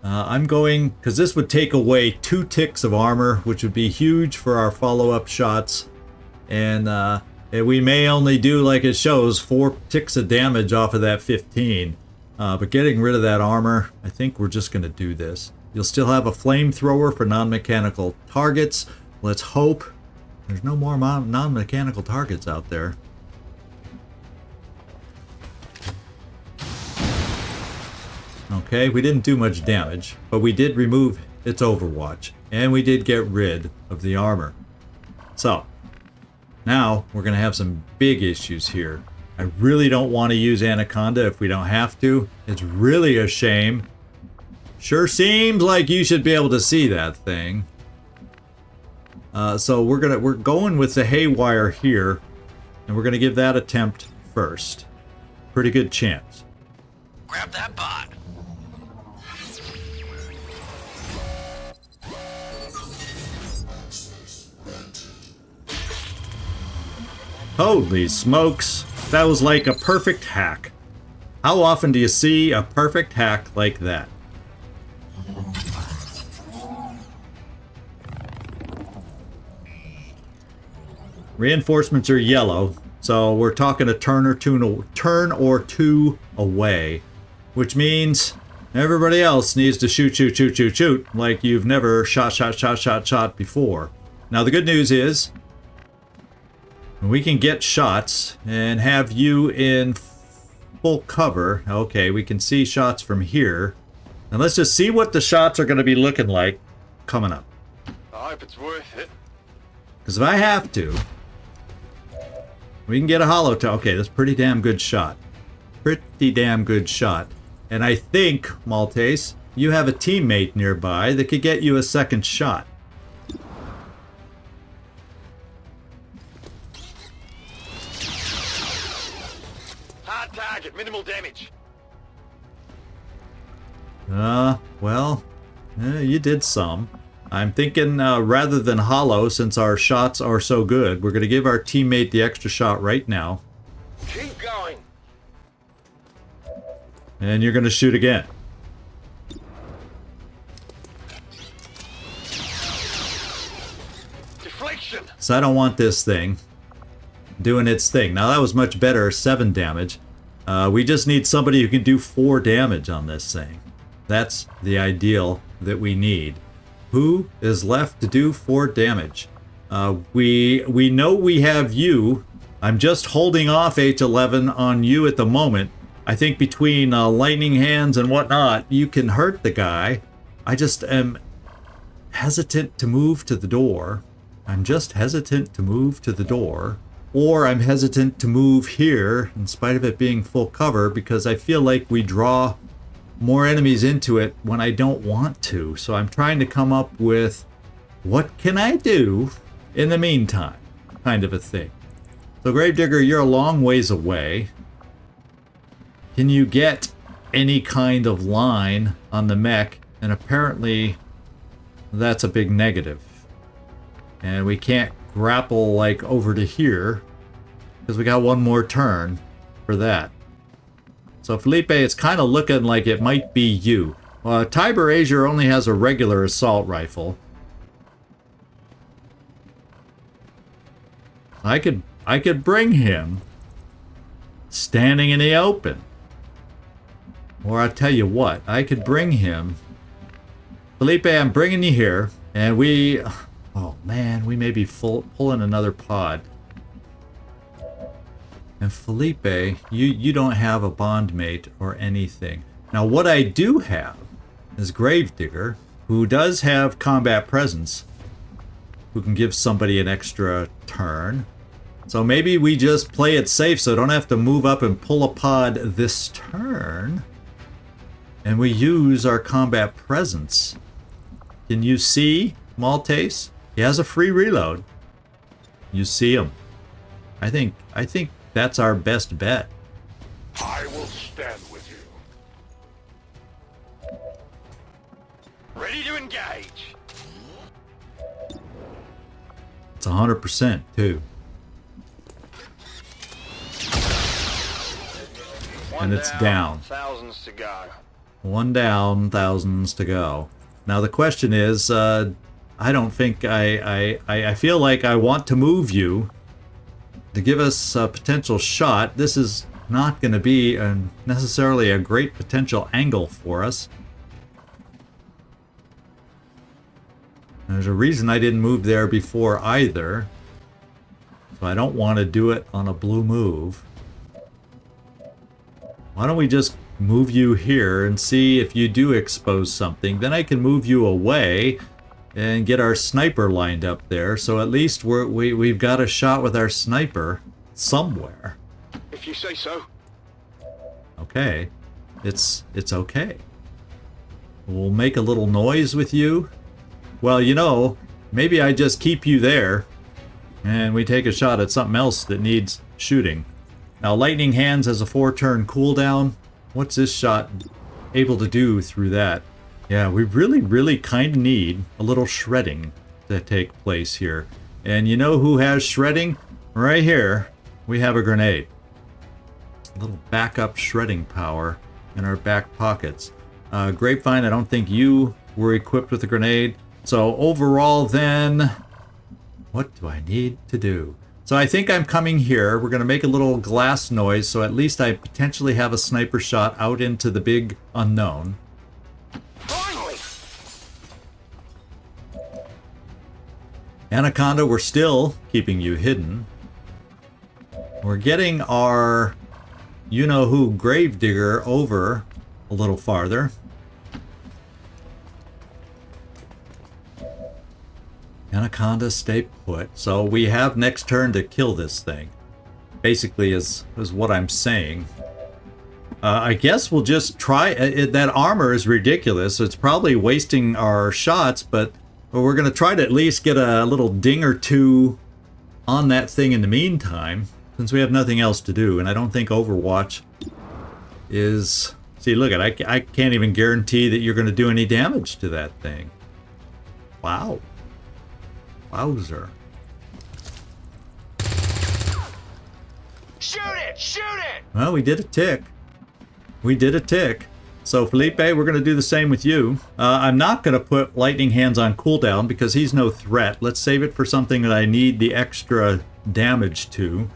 I'm going, because this would take away 2 ticks of armor, which would be huge for our follow-up shots. And we may only do, like it shows, 4 ticks of damage off of that 15. But getting rid of that armor, I think we're just going to do this. You'll still have a flamethrower for non-mechanical targets. Let's hope there's no more non-mechanical targets out there. Okay, we didn't do much damage, but we did remove its overwatch, and we did get rid of the armor. So, now we're going to have some big issues here. I really don't want to use Anaconda if we don't have to. It's really a shame. Sure seems like you should be able to see that thing. So we're going with the Haywire here, and we're going to give that attempt first. Pretty good chance. Grab that bot. Holy smokes, that was like a perfect hack. How often do you see a perfect hack like that? Reinforcements are yellow, so we're talking a turn or two away, which means everybody else needs to shoot like you've never shot before. Now the good news is we can get shots and have you in full cover. Okay, we can see shots from here. And let's just see what the shots are going to be looking like coming up. I hope it's worth it. Because if I have to, we can get a hollow toe. Okay, that's a pretty damn good shot. Pretty damn good shot. And I think, Maltese, you have a teammate nearby that could get you a second shot. Hard target, minimal damage. Well, you did some. I'm thinking rather than hollow, since our shots are so good, we're going to give our teammate the extra shot right now. Keep going. And you're going to shoot again. Deflection. So I don't want this thing doing its thing. Now that was much better, 7 damage. We just need somebody who can do 4 damage on this thing. That's the ideal that we need. Who is left to do 4 damage? We know we have you. I'm just holding off H11 on you at the moment. I think between lightning hands and whatnot, you can hurt the guy. I just am hesitant to move to the door. I'm just hesitant to move to the door. Or I'm hesitant to move here, in spite of it being full cover, because I feel like we draw more enemies into it when I don't want to. So I'm trying to come up with, what can I do in the meantime? Kind of a thing. So Gravedigger, you're a long ways away. Can you get any kind of line on the mech? And apparently that's a big negative. And we can't grapple like over to here because we got one more turn for that. So Felipe, it's kind of looking like it might be you. Tiber Azure only has a regular assault rifle. I could bring him standing in the open. Or I tell you what, I could bring him. Felipe, I'm bringing you here, and we... Oh man, we may be pulling another pod. And Felipe, you don't have a bondmate or anything. Now what I do have is Gravedigger, who does have combat presence, who can give somebody an extra turn. So maybe we just play it safe so I don't have to move up and pull a pod this turn. And we use our combat presence. Can you see Maltese? He has a free reload. You see him. I think that's our best bet. I will stand with you. Ready to engage. It's 100% too. And it's down. Thousands to go. One down, thousands to go. Now the question is, I don't think I feel like I want to move you to give us a potential shot. This is not going to be necessarily a great potential angle for us. There's a reason I didn't move there before either. So I don't want to do it on a blue move. Why don't we just move you here and see if you do expose something? Then I can move you away and get our sniper lined up there. So at least we've got a shot with our sniper somewhere. If you say so. Okay. It's okay. We'll make a little noise with you. Well, you know, maybe I just keep you there and we take a shot at something else that needs shooting. Now, Lightning Hands has a 4-turn cooldown. What's this shot able to do through that? Yeah, we really kind of need a little shredding to take place here. And you know who has shredding? Right here, we have a grenade. A little backup shredding power in our back pockets. Grapevine, I don't think you were equipped with a grenade. So overall then, what do I need to do? So I think I'm coming here. We're going to make a little glass noise, so at least I potentially have a sniper shot out into the big unknown. Finally! Anaconda, we're still keeping you hidden. We're getting our you-know-who Gravedigger over a little farther. Anaconda, stay put. So we have next turn to kill this thing. Basically is what I'm saying. I guess we'll just try. That armor is ridiculous. So it's probably wasting our shots, but we're going to try to at least get a little ding or two on that thing in the meantime, since we have nothing else to do. And I don't think Overwatch is... See, look, I can't even guarantee that you're going to do any damage to that thing. Wow. Wowzer. Shoot it! Shoot it! Well, we did a tick. We did a tick. So, Felipe, we're going to do the same with you. I'm not going to put Lightning Hands on cooldown because he's no threat. Let's save it for something that I need the extra damage to.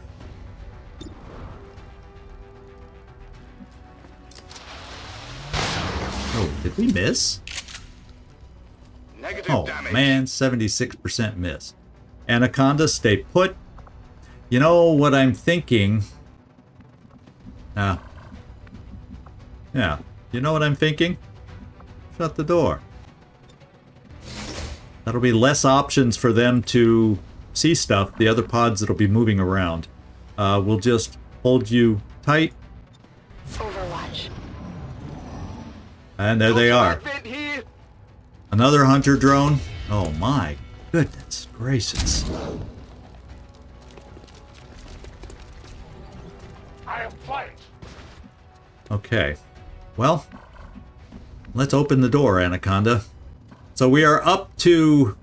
Oh, did we miss? Negative Oh, damage. man, 76% miss. Anaconda, stay put. You know what I'm thinking? Yeah, you know what I'm thinking? Shut the door. That'll be less options for them to see stuff, the other pods that'll be moving around. We'll just hold you tight. Overwatch. And there they are. Another hunter drone. Oh my goodness gracious. I am flanked. Okay. Well, let's open the door, Anaconda. So we are up to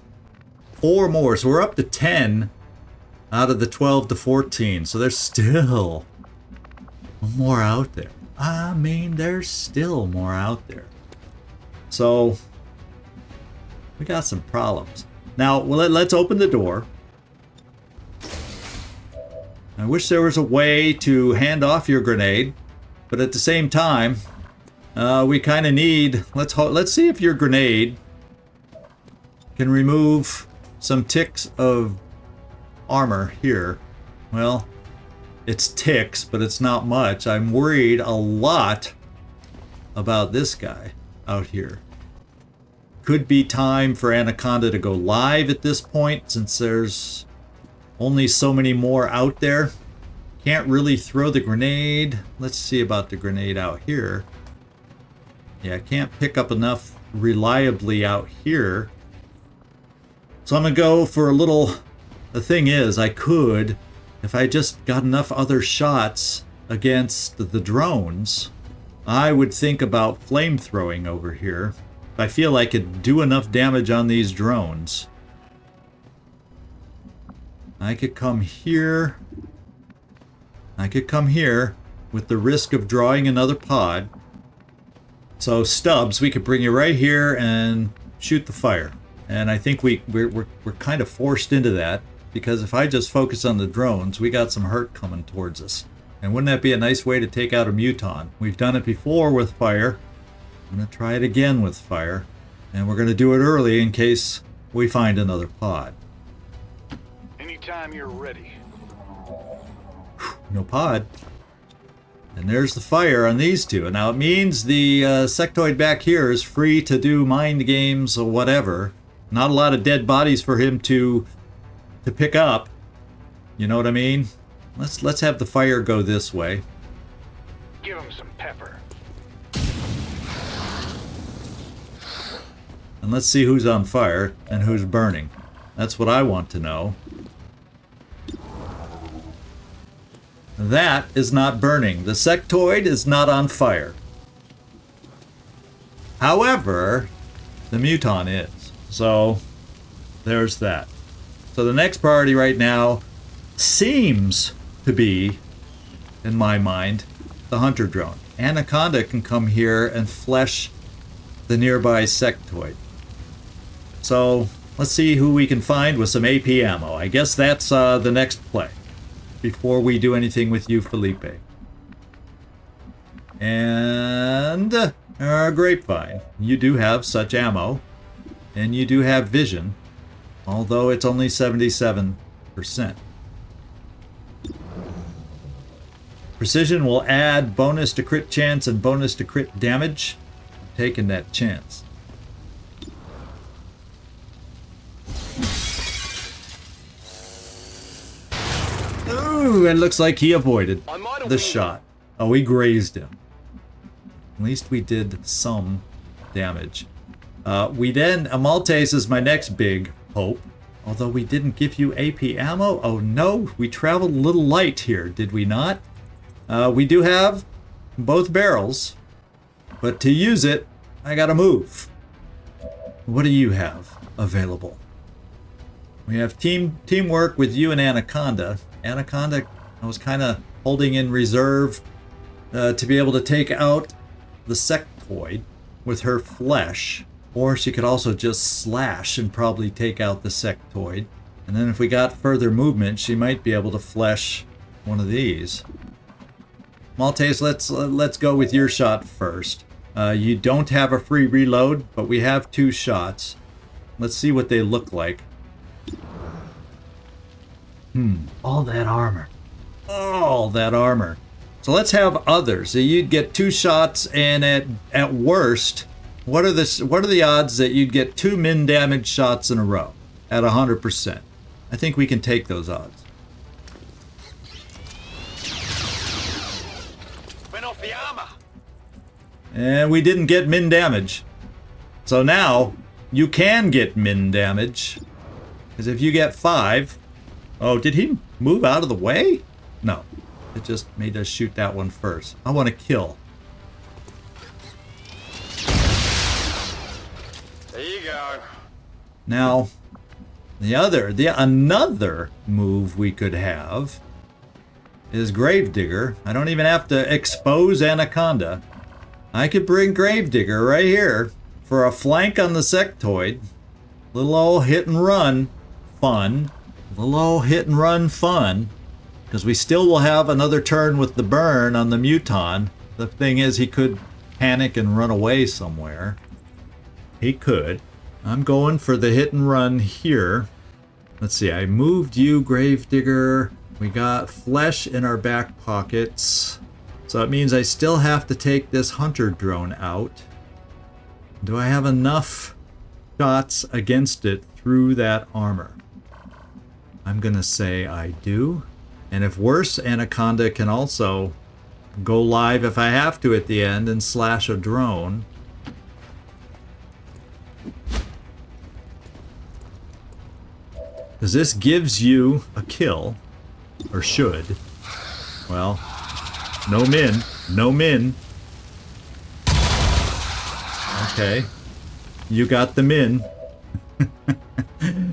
4 more. So we're up to 10 out of the 12 to 14. So there's still more out there. I mean, there's still more out there. So we got some problems. Now, well, let's open the door. I wish there was a way to hand off your grenade, but at the same time, we kind of need... Let's see if your grenade can remove some ticks of armor here. Well, it's ticks, but it's not much. I'm worried a lot about this guy out here. Could be time for Anaconda to go live at this point, since there's only so many more out there. Can't really throw the grenade. Let's see about the grenade out here. Yeah, I can't pick up enough reliably out here. So I'm going to go for a little... The thing is, I could if I just got enough other shots against the drones, I would think about flamethrowing over here. I feel I could do enough damage on these drones. I could come here. I could come here with the risk of drawing another pod. So Stubbs, we could bring you right here and shoot the fire. And I think we're kind of forced into that, because if I just focus on the drones, we got some hurt coming towards us. And wouldn't that be a nice way to take out a muton? We've done it before with fire. I'm going to try it again with fire. And we're going to do it early in case we find another pod. Anytime you're ready. No pod. And there's the fire on these two. Now it means the sectoid back here is free to do mind games or whatever. Not a lot of dead bodies for him to pick up. You know what I mean? Let's have the fire go this way. Give him some pepper. And let's see who's on fire and who's burning. That's what I want to know. That is not burning. The sectoid is not on fire. However, the muton is. So, there's that. So the next priority right now seems to be, in my mind, the hunter drone. Anaconda can come here and flesh the nearby sectoid. So, let's see who we can find with some AP ammo. I guess that's the next play, before we do anything with you, Felipe. And Grapevine, you do have such ammo, and you do have vision, although it's only 77%. Precision will add bonus to crit chance and bonus to crit damage. I'm taking that chance. Ooh, it looks like he avoided the shot. Oh, we grazed him. At least we did some damage. Maltese is my next big hope. Although we didn't give you AP ammo. Oh no, we traveled a little light here, did we not? We do have both barrels. But to use it, I gotta move. What do you have available? We have teamwork with you and Anaconda. Anaconda, I was kind of holding in reserve to be able to take out the sectoid with her flesh. Or she could also just slash and probably take out the sectoid. And then if we got further movement, she might be able to flesh one of these. Maltese, let's go with your shot first. You don't have a free reload, but we have 2 shots. Let's see what they look like. All that armor. All that armor. So let's have others. So you'd get 2 shots, and at worst, what are the odds that you'd get 2 min damage shots in a row at 100%? I think we can take those odds. Went off the armor. And we didn't get min damage. So now you can get min damage. Because if you get 5... Oh, did he move out of the way? No. It just made us shoot that one first. I want to kill. There you go. Now, another move we could have is Gravedigger. I don't even have to expose Anaconda. I could bring Gravedigger right here for a flank on the sectoid. Little old hit and run fun. Little old hit and run fun. Because we still will have another turn with the burn on the muton. The thing is, he could panic and run away somewhere. He could. I'm going for the hit and run here. Let's see, I moved you, Gravedigger. We got flesh in our back pockets. So it means I still have to take this hunter drone out. Do I have enough shots against it through that armor? I'm gonna say I do. And if worse, Anaconda can also go live if I have to at the end and slash a drone. Because this gives you a kill. Or should. Well, no min. No min. Okay. You got them in.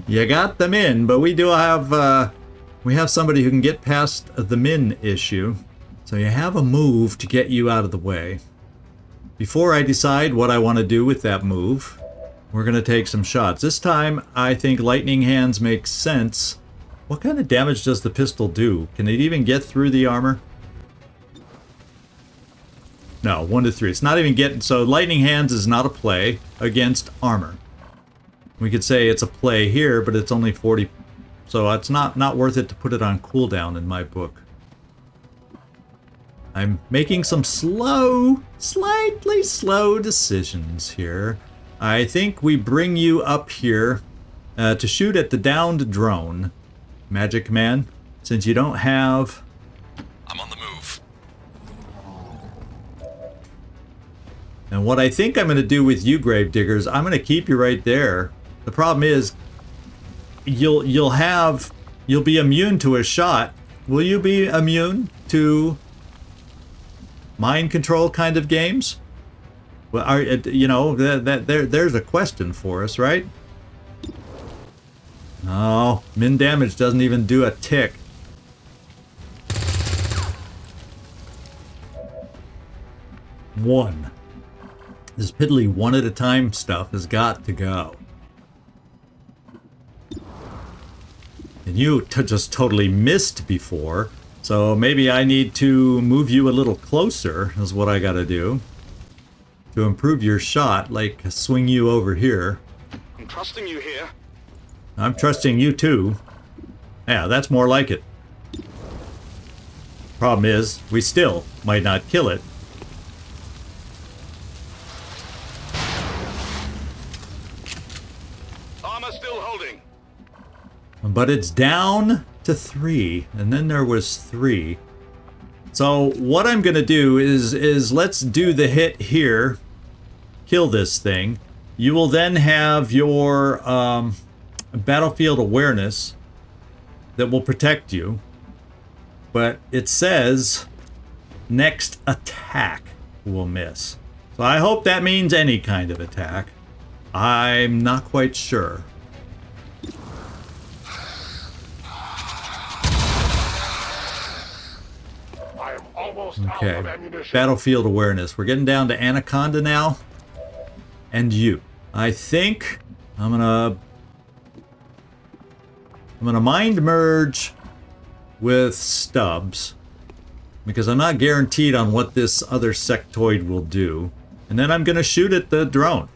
You got them in, but we do have we have somebody who can get past the min issue. So you have a move to get you out of the way. Before I decide what I want to do with that move, we're going to take some shots. This time, I think lightning hands makes sense. What kind of damage does the pistol do? Can it even get through the armor? No, 1 to 3. It's not even getting... So lightning hands is not a play against armor. We could say it's a play here, but it's only 40. So it's not worth it to put it on cooldown in my book. I'm making some slightly slow decisions here. I think we bring you up here to shoot at the downed drone. Magic Man, since you don't have... I'm on the move. And what I think I'm going to do with you, Gravediggers, I'm going to keep you right there. The problem is, you'll be immune to a shot. Will you be immune to mind control kind of games? Well, you know, there's a question for us, right? Oh, min damage doesn't even do a tick. One. This piddly one at a time stuff has got to go. And you just totally missed before, so maybe I need to move you a little closer, is what I gotta do. To improve your shot, like swing you over here. I'm trusting you here. I'm trusting you too. Yeah, that's more like it. Problem is, we still might not kill it. Armor still holding. But it's down to 3, and then there was 3. So what I'm gonna do is let's do the hit here, kill this thing. You will then have your battlefield awareness that will protect you, but it says next attack will miss. So I hope that means any kind of attack. I'm not quite sure. I am almost out of Okay, ammunition. battlefield awareness. We're getting down to Anaconda now, and you. I think I'm gonna mind merge with Stubbs because I'm not guaranteed on what this other sectoid will do, and then I'm gonna shoot at the drone.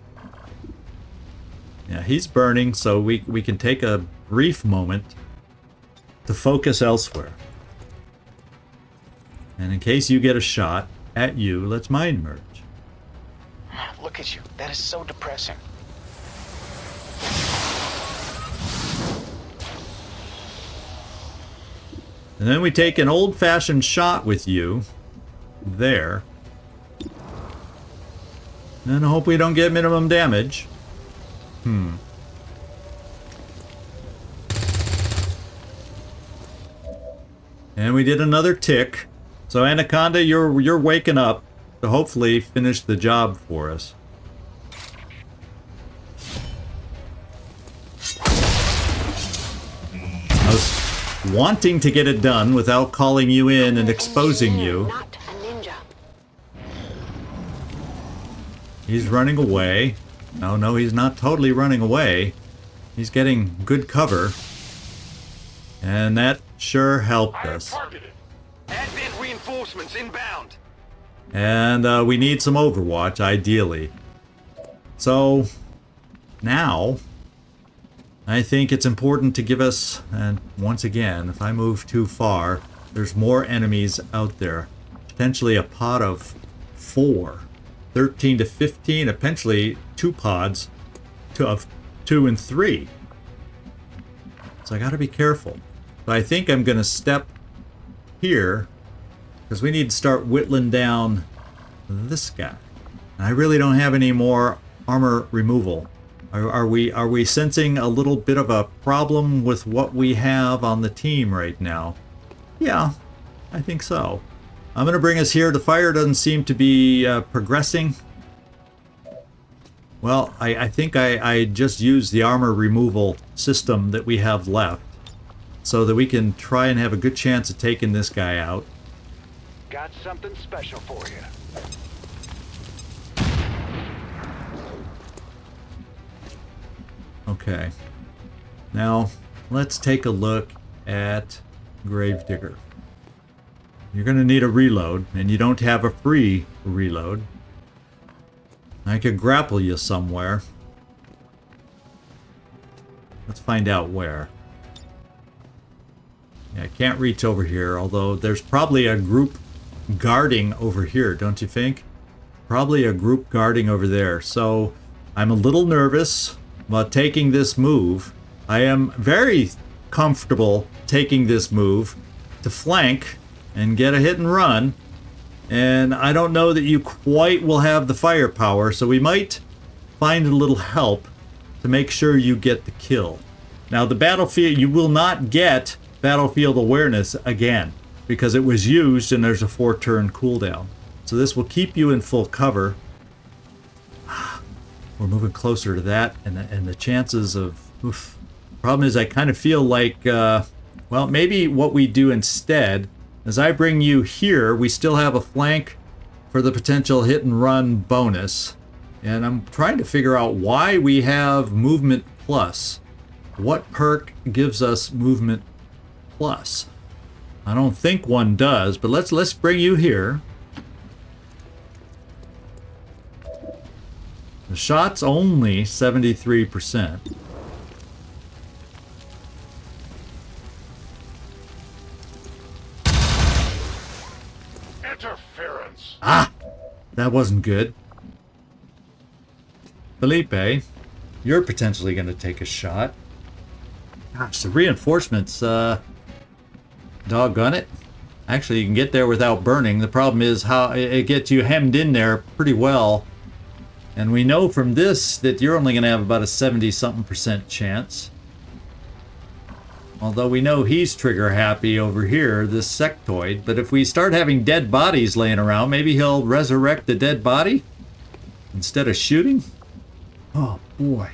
Yeah, he's burning, so we can take a brief moment to focus elsewhere. And in case you get a shot at you, let's mind merge. Look at you. That is so depressing. And then we take an old-fashioned shot with you there. And I hope we don't get minimum damage. And we did another tick. So Anaconda, you're waking up to hopefully finish the job for us. I was wanting to get it done without calling you in and exposing you. Not a ninja. He's running away. No, he's not totally running away. He's getting good cover. And that sure helped I am us. targeted. Advent reinforcements inbound. And we need some Overwatch, ideally. So, now, I think it's important to give us, and once again, if I move too far, there's more enemies out there. Potentially a pod of 4. 13 to 15, potentially 2 pods of 2 and 3. So I gotta be careful. But I think I'm gonna step here because we need to start whittling down this guy. And I really don't have any more armor removal. Are we sensing a little bit of a problem with what we have on the team right now? Yeah, I think so. I'm going to bring us here. The fire doesn't seem to be progressing. Well, I think I just used the armor removal system that we have left so that we can try and have a good chance of taking this guy out. Got something special for you. Okay. Now, let's take a look at Gravedigger. You're going to need a reload, and you don't have a free reload. I could grapple you somewhere. Let's find out where. Yeah, I can't reach over here, although there's probably a group guarding over here, don't you think? Probably a group guarding over there. So I'm a little nervous about taking this move. I am very comfortable taking this move to flank and get a hit and run. And I don't know that you quite will have the firepower, so we might find a little help to make sure you get the kill. Now the battlefield, you will not get battlefield awareness again because it was used and there's a 4-turn cooldown. So this will keep you in full cover. We're moving closer to that, and the chances of... Oof. Problem is I kind of feel like, well, maybe what we do instead, as I bring you here, we still have a flank for the potential hit and run bonus. And I'm trying to figure out why we have movement plus. What perk gives us movement plus? I don't think one does, but let's bring you here. The shot's only 73%. Interference. Ah! That wasn't good. Felipe, you're potentially going to take a shot. Gosh, the reinforcements, doggone it. Actually, you can get there without burning. The problem is how it gets you hemmed in there pretty well. And we know from this that you're only going to have about a 70-something% chance. Although we know he's trigger happy over here, this sectoid. But if we start having dead bodies laying around, maybe he'll resurrect the dead body instead of shooting? Oh boy.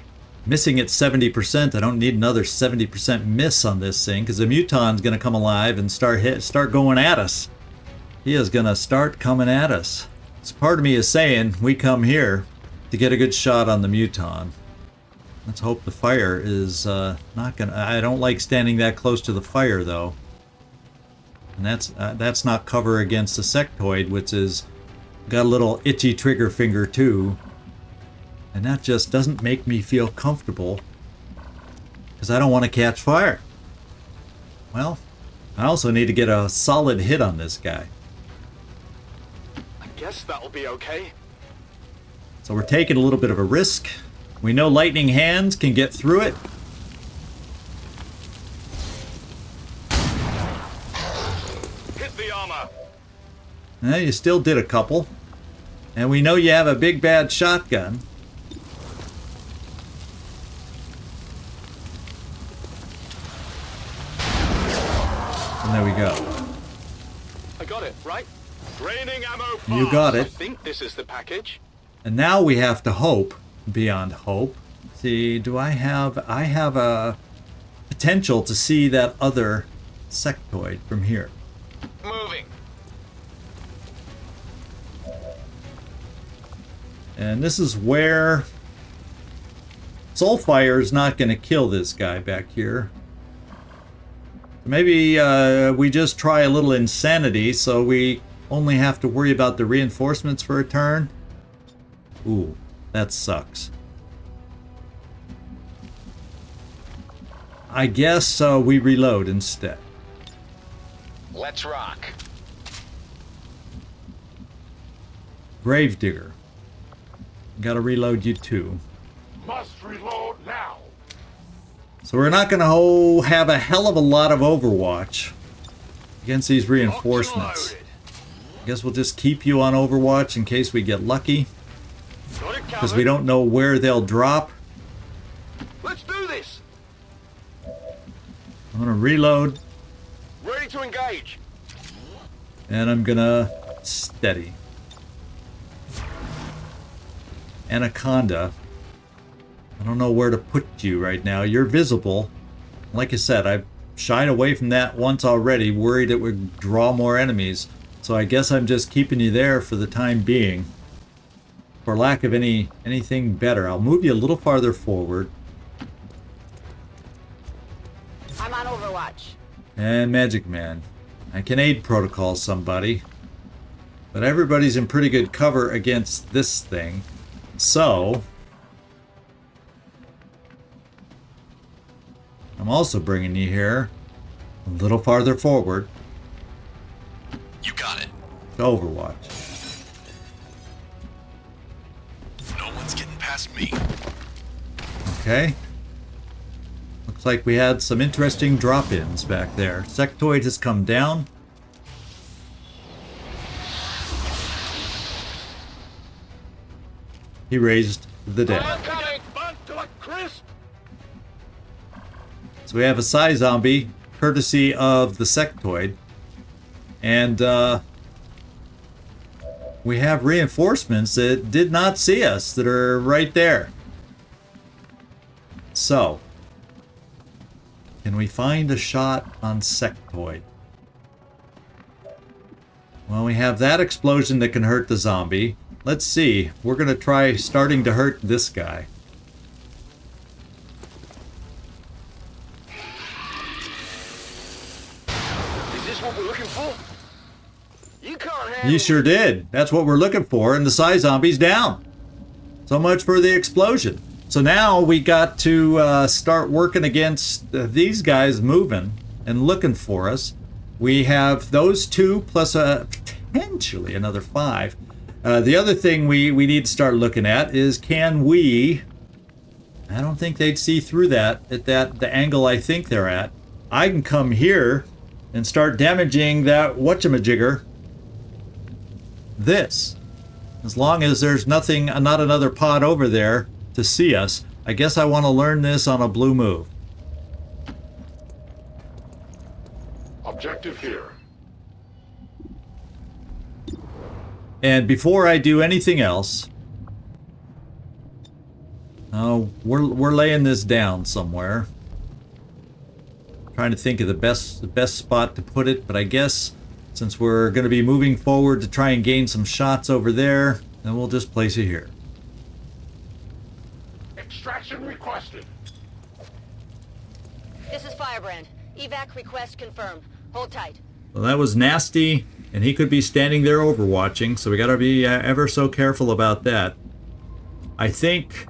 Missing at 70%, I don't need another 70% miss on this thing, because the muton's going to come alive and start going at us. He is going to start coming at us. So part of me is saying we come here to get a good shot on the muton. Let's hope the fire is not gonna... I don't like standing that close to the fire, though. And that's not cover against the sectoid, which is got a little itchy trigger finger, too. And that just doesn't make me feel comfortable, because I don't want to catch fire. Well, I also need to get a solid hit on this guy. I guess that'll be okay. So we're taking a little bit of a risk. We know lightning hands can get through it. Hit the armor. You still did a couple. And we know you have a big bad shotgun. And there we go. I got it, right? Raining ammo pass. You got it. I think this is the package. And now we have to hope beyond hope. See, do I have a potential to see that other sectoid from here? Moving. And this is where Soulfire is not going to kill this guy back here. Maybe we just try a little insanity so we only have to worry about the reinforcements for a turn. Ooh, that sucks. I guess we reload instead. Let's rock. Gravedigger. Gotta reload you too. Must reload now. So we're not gonna have a hell of a lot of Overwatch against these reinforcements. I guess we'll just keep you on Overwatch in case we get lucky, because we don't know where they'll drop. Let's do this. I'm gonna reload. Ready to engage. And I'm gonna steady. Anaconda. I don't know where to put you right now. You're visible. Like I said, I've shied away from that once already, worried it would draw more enemies. So I guess I'm just keeping you there for the time being. For lack of anything better. I'll move you a little farther forward. I'm on Overwatch. And Magic Man. I can aid protocol somebody. But everybody's in pretty good cover against this thing. So I'm also bringing you here a little farther forward. You got it. To Overwatch. No one's getting past me. Okay. Looks like we had some interesting drop-ins back there. Sectoid has come down. He raised the dead. Burnt to a crisp. So we have a Psy Zombie, courtesy of the Sectoid. And we have reinforcements that did not see us, that are right there. So, can we find a shot on Sectoid? Well, we have that explosion that can hurt the zombie. Let's see. We're going to try starting to hurt this guy. Is this what we're looking for? You can't handle You sure did. That's what we're looking for, and the Psy Zombie's down. So much for the explosion. So now we got to start working against these guys moving and looking for us. We have those two plus potentially another 5. The other thing we need to start looking at is, can we... I don't think they'd see through that at the angle I think they're at. I can come here and start damaging that whatchamajigger. This. As long as there's nothing, not another pod over there to see us. I guess I want to learn this on a blue move. Objective here. And before I do anything else, we're laying this down somewhere. Trying to think of the best spot to put it, but I guess since we're going to be moving forward to try and gain some shots over there, then we'll just place it here. Extraction requested. This is Firebrand. Evac request confirmed. Hold tight. Well, that was nasty, and he could be standing there overwatching, so we got to be ever so careful about that. I think...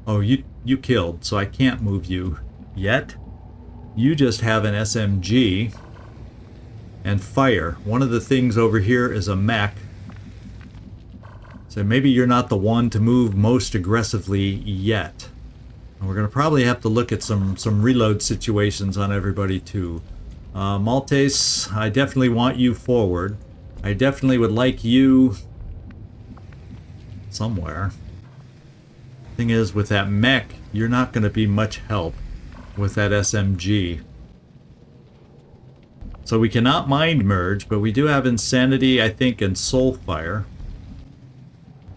Oh, you killed, so I can't move you yet. You just have an SMG and fire. One of the things over here is a mech. So maybe you're not the one to move most aggressively yet. And we're going to probably have to look at some reload situations on everybody too. Maltese, I definitely want you forward. I definitely would like you somewhere. Thing is, with that mech, you're not going to be much help with that SMG. So we cannot mind merge, but we do have Insanity, I think, and Soulfire.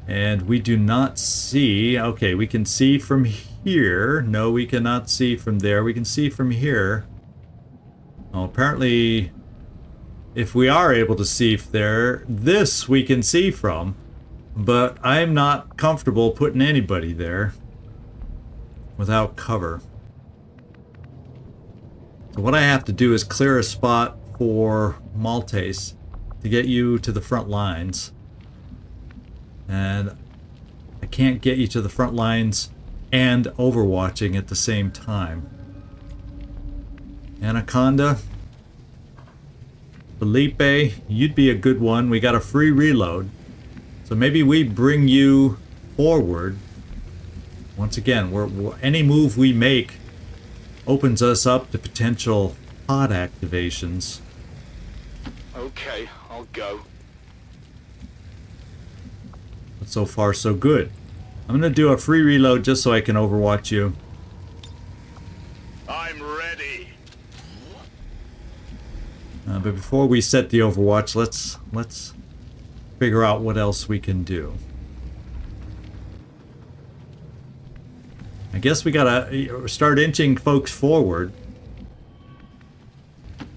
And we do not see... Okay, we can see from here. No, we cannot see from there. We can see from here. Well, apparently, if we are able to see there, this we can see from. But I'm not comfortable putting anybody there without cover. So what I have to do is clear a spot for Maltese to get you to the front lines. And I can't get you to the front lines and overwatching at the same time. Anaconda, Felipe, you'd be a good one. We got a free reload. So maybe we bring you forward. Once again, any move we make opens us up to potential pod activations. Okay, I'll go. But so far, so good. I'm going to do a free reload just so I can overwatch you. I'm ready. But before we set the Overwatch, let's figure out what else we can do. I guess we gotta start inching folks forward.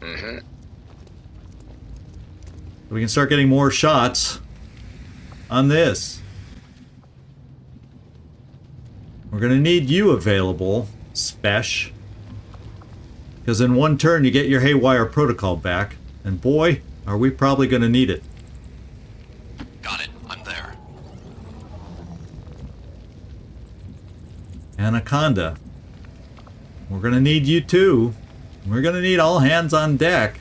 Mm-hmm. We can start getting more shots on this. We're gonna need you available, Spesh. Because in one turn you get your Haywire Protocol back. And boy, are we probably gonna need it. Got it. I'm there. Anaconda. We're gonna need you too. We're gonna need all hands on deck.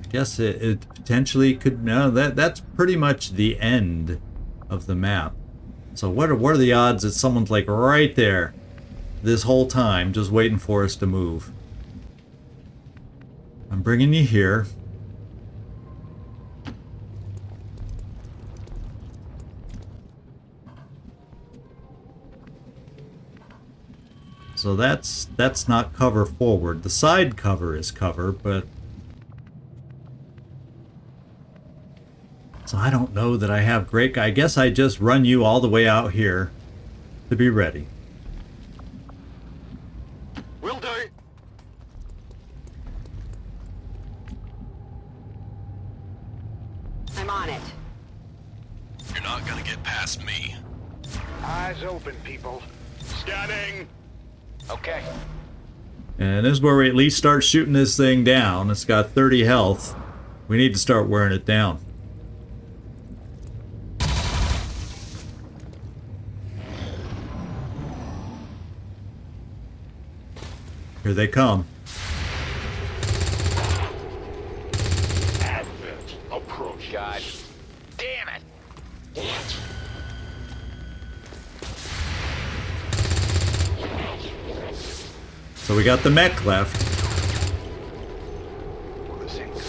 I guess it potentially could. No, that's pretty much the end of the map. So what are the odds that someone's like right there this whole time just waiting for us to move? I'm bringing you here. So that's not cover forward. The side cover is cover, but so I don't know that I have great. I guess I just run you all the way out here to be ready. Will do. I'm on it. You're not gonna get past me. Eyes open, people. Scanning. Okay. And this is where we at least start shooting this thing down. It's got 30 health. We need to start wearing it down. Here they come. Advent approach. God damn it. So we got the mech left. This ain't good.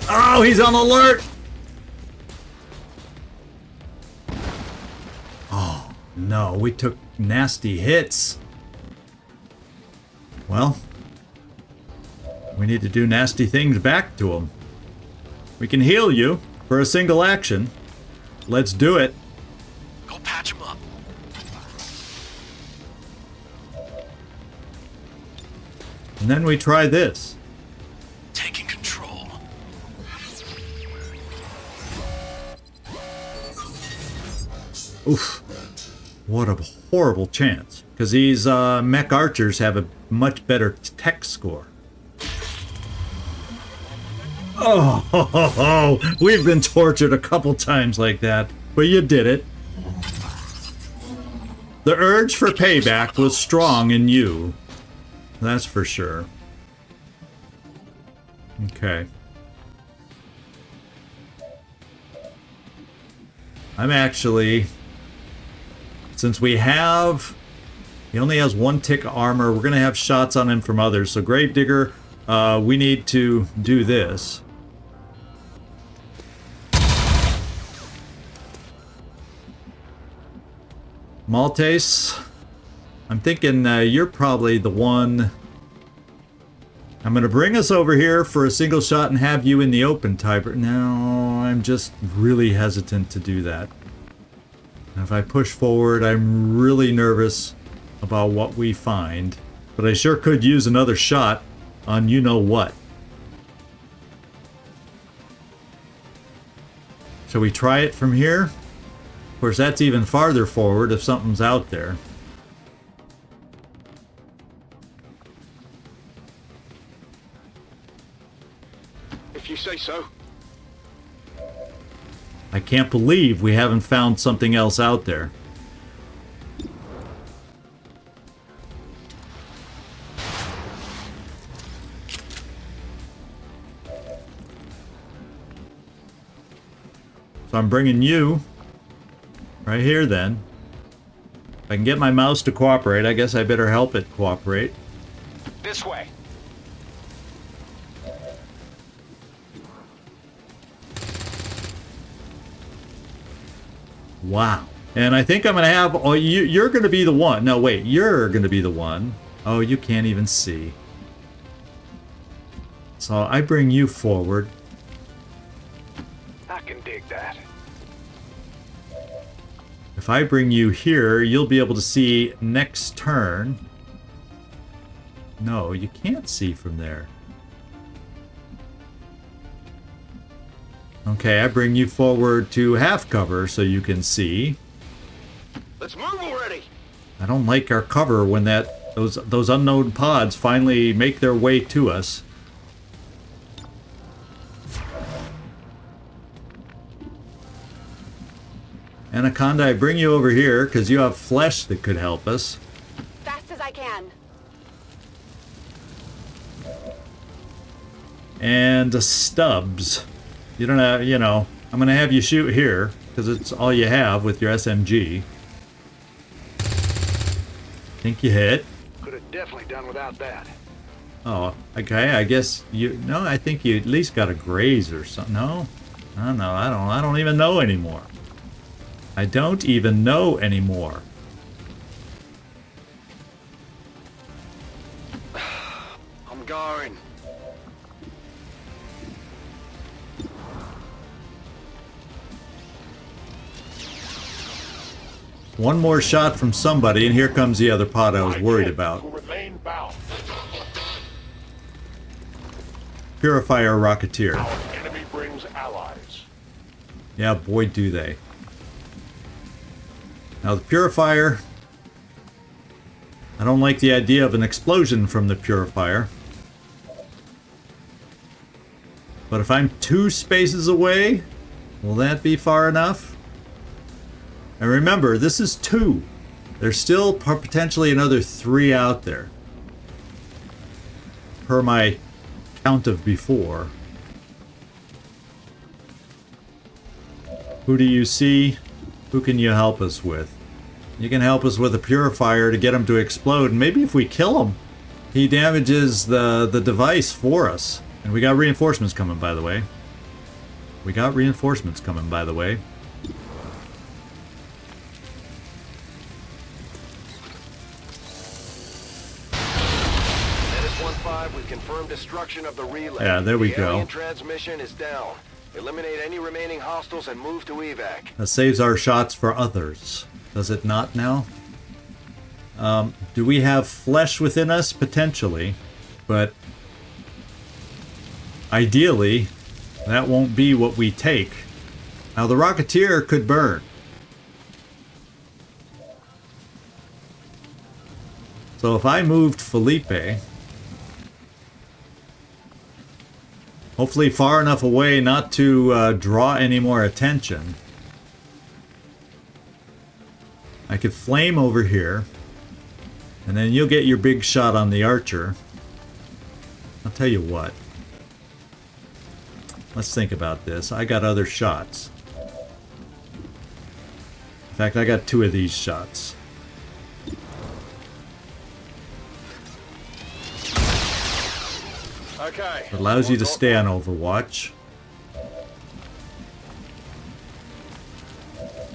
Oh, he's on alert! Oh, no, we took nasty hits. Well, we need to do nasty things back to him. We can heal you for a single action. Let's do it. Go patch him up. And then we try this. Taking control. Oof. What a horrible chance. Because these mech archers have a much better tech score. Oh, we've been tortured a couple times like that, but you did it. The urge for payback was strong in you. That's for sure. Okay. I'm actually... Since he only has 1 tick armor, we're going to have shots on him from others. So Gravedigger, we need to do this. Maltese, I'm thinking you're probably the one. I'm going to bring us over here for a single shot and have you in the open, Tiber. No, I'm just really hesitant to do that. If I push forward, I'm really nervous about what we find. But I sure could use another shot on you-know-what. Shall we try it from here? Of course, that's even farther forward if something's out there. If you say so. I can't believe we haven't found something else out there. So I'm bringing you right here then. If I can get my mouse to cooperate, I guess I better help it cooperate. This way. Wow. And I think I'm going to have... Oh, you're going to be the one. No, wait. You're going to be the one. Oh, you can't even see. So I bring you forward. I can dig that. If I bring you here, you'll be able to see next turn. No, you can't see from there. Okay, I bring you forward to half cover so you can see. Let's move already! I don't like our cover when those unknown pods finally make their way to us. Anaconda, I bring you over here because you have flesh that could help us. Fast as I can. And Stubbs. You don't have, you know, I'm going to have you shoot here because it's all you have with your SMG. Think you hit. Could have definitely done without that. Oh, okay, I guess you... No, I think you at least got a graze or something. No? I don't know. I don't even know anymore. I don't even know anymore. I'm going. One more shot from somebody, and here comes the other pod I was worried about. Remain bound. Purifier Rocketeer. Our enemy brings allies. Yeah, boy, do they. Now, the Purifier... I don't like the idea of an explosion from the Purifier. But if I'm 2 spaces away, will that be far enough? And remember, this is 2. There's still potentially another 3 out there. Per my count of before. Who do you see? Who can you help us with? You can help us with a purifier to get him to explode. And maybe if we kill him, he damages the device for us. And we got reinforcements coming, by the way. We got reinforcements coming, by the way. Menace 1-5, we've confirmed destruction of the relay. Yeah, there we the go. alien transmission is down. Eliminate any remaining hostiles and move to evac. That saves our shots for others. Does it not now? Do we have flesh within us? Potentially. But ideally, that won't be what we take. Now, the Rocketeer could burn. So if I moved Felipe, hopefully far enough away not to draw any more attention, I could flame over here, and then you'll get your big shot on the archer. I'll tell you what. Let's think about this. I got other shots. In fact, I got 2 of these shots. Okay. It allows you to stay on Overwatch.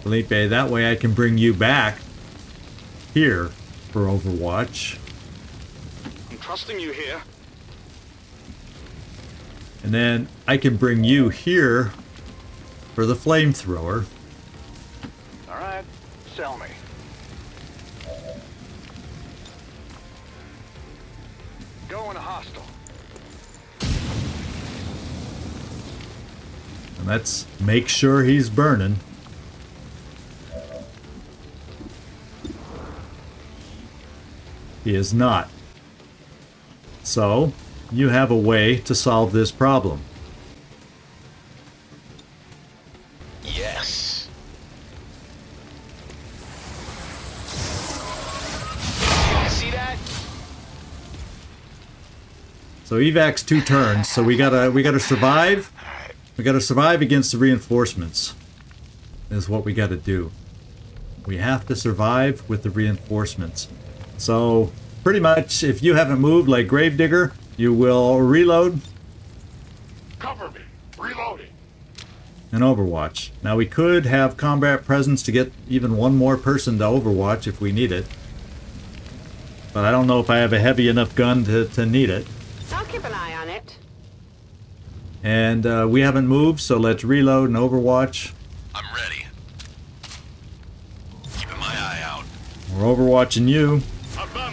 Felipe, that way I can bring you back here for Overwatch. I'm trusting you here. And then I can bring you here for the flamethrower. All right, sell me. Going to hostile. And let's make sure he's burning. He is not. So, you have a way to solve this problem. Yes. See that? So evac's 2 turns, so we gotta survive. We gotta survive against the reinforcements. Is what we gotta do. We have to survive with the reinforcements. So pretty much, if you haven't moved like Gravedigger, you will reload. Cover me. Reloading. and Overwatch. Now we could have combat presence to get even one more person to Overwatch if we need it. But I don't know if I have a heavy enough gun to need it. I'll keep an eye on it. And we haven't moved, so let's reload and Overwatch. I'm ready. Keeping my eye out. We're Overwatching you.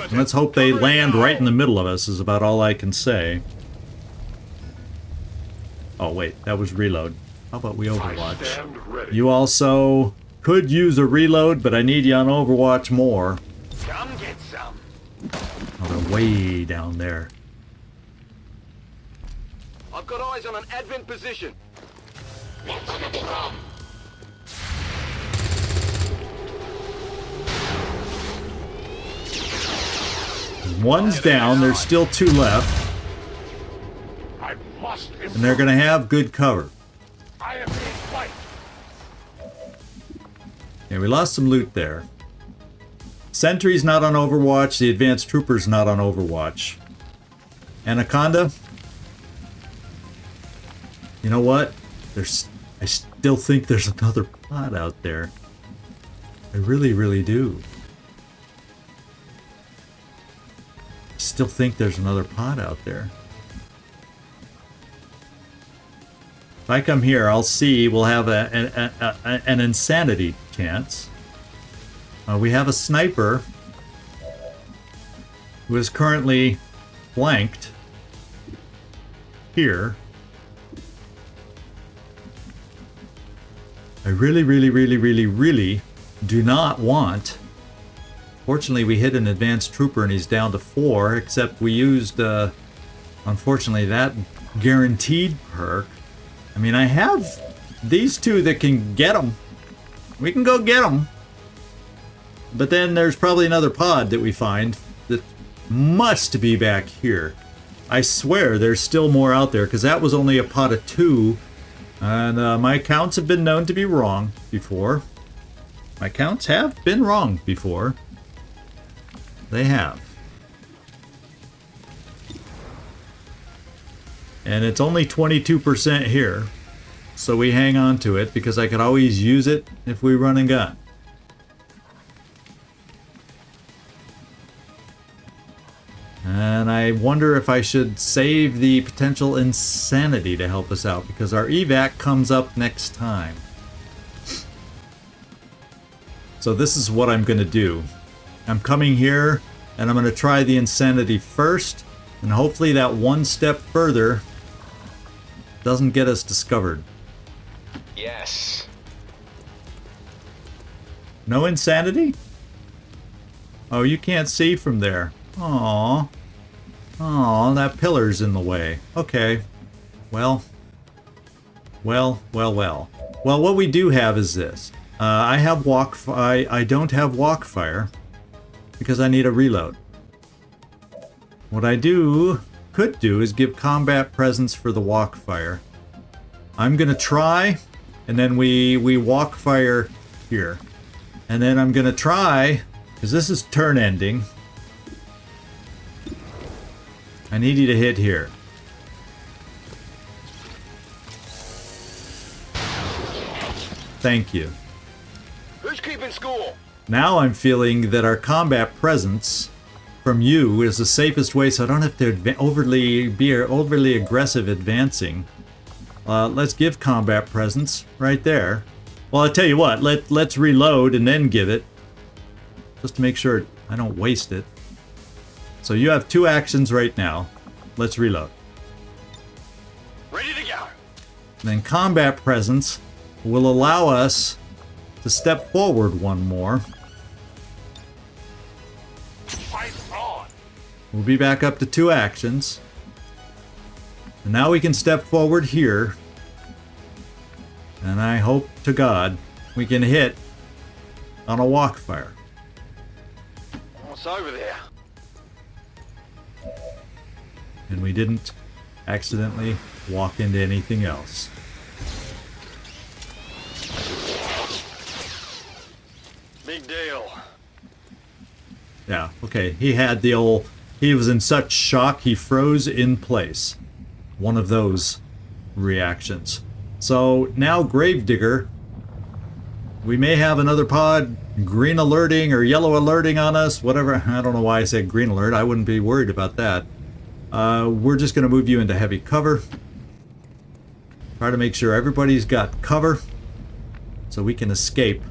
And let's hope they land right in the middle of us is about all I can say. Oh wait, that was reload. How about we Overwatch? Stand ready. You also could use a reload, but I need you on Overwatch more. Come get some. Oh, they're way down there. I've got eyes on an advent position. One's down, there's still 2 left, I must improve. and they're gonna have good cover. I am in flight. Yeah, we lost some loot there. Sentry's not on Overwatch, the Advanced Trooper's not on Overwatch. Anaconda? You know what? I still think there's another pod out there. I really, really do. Still think there's another pod out there. If I come here, I'll see. We'll have an insanity chance. We have a sniper who is currently flanked here. I really, really, really, really, really do not want. Fortunately, we hit an advanced trooper and he's down to 4, except we used, unfortunately, that guaranteed perk. I mean, I have these 2 that can get them. We can go get them. But then there's probably another pod that we find that must be back here. I swear there's still more out there, because that was only a pod of 2. And my counts have been known to be wrong before. My counts have been wrong before. They have. And it's only 22% here. So we hang on to it because I could always use it if we run and gun. And I wonder if I should save the potential insanity to help us out because our evac comes up next time. So this is what I'm going to do. I'm coming here and I'm going to try the insanity first, and hopefully that one step further doesn't get us discovered. Yes. No insanity? Oh, you can't see from there. Aww. Aww, that pillar's in the way. Okay. Well, well. Well, what we do have is this. I have I don't have walk fire because I need a reload. What I could do is give combat presence for the walk fire. I'm gonna try, and then we walk fire here. And then I'm gonna try, because this is turn ending. I need you to hit here. Thank you. Who's keeping score? Now I'm feeling that our combat presence from you is the safest way, so I don't have to be overly aggressive advancing. Let's give combat presence right there. Well, I tell you what, let's reload and then give it, just to make sure I don't waste it. So you have 2 actions right now. Let's reload. Ready to go. Then combat presence will allow us to step forward one more. Fight on. We'll be back up to 2 actions. And now we can step forward here. And I hope to God we can hit on a walk fire. What's over there? And we didn't accidentally walk into anything else. Big deal. Yeah, okay. He was in such shock he froze in place. One of those reactions. So now Gravedigger, we may have another pod green alerting or yellow alerting on us, whatever. I don't know why I said green alert. I wouldn't be worried about that. We're just going to move you into heavy cover. Try to make sure everybody's got cover so we can escape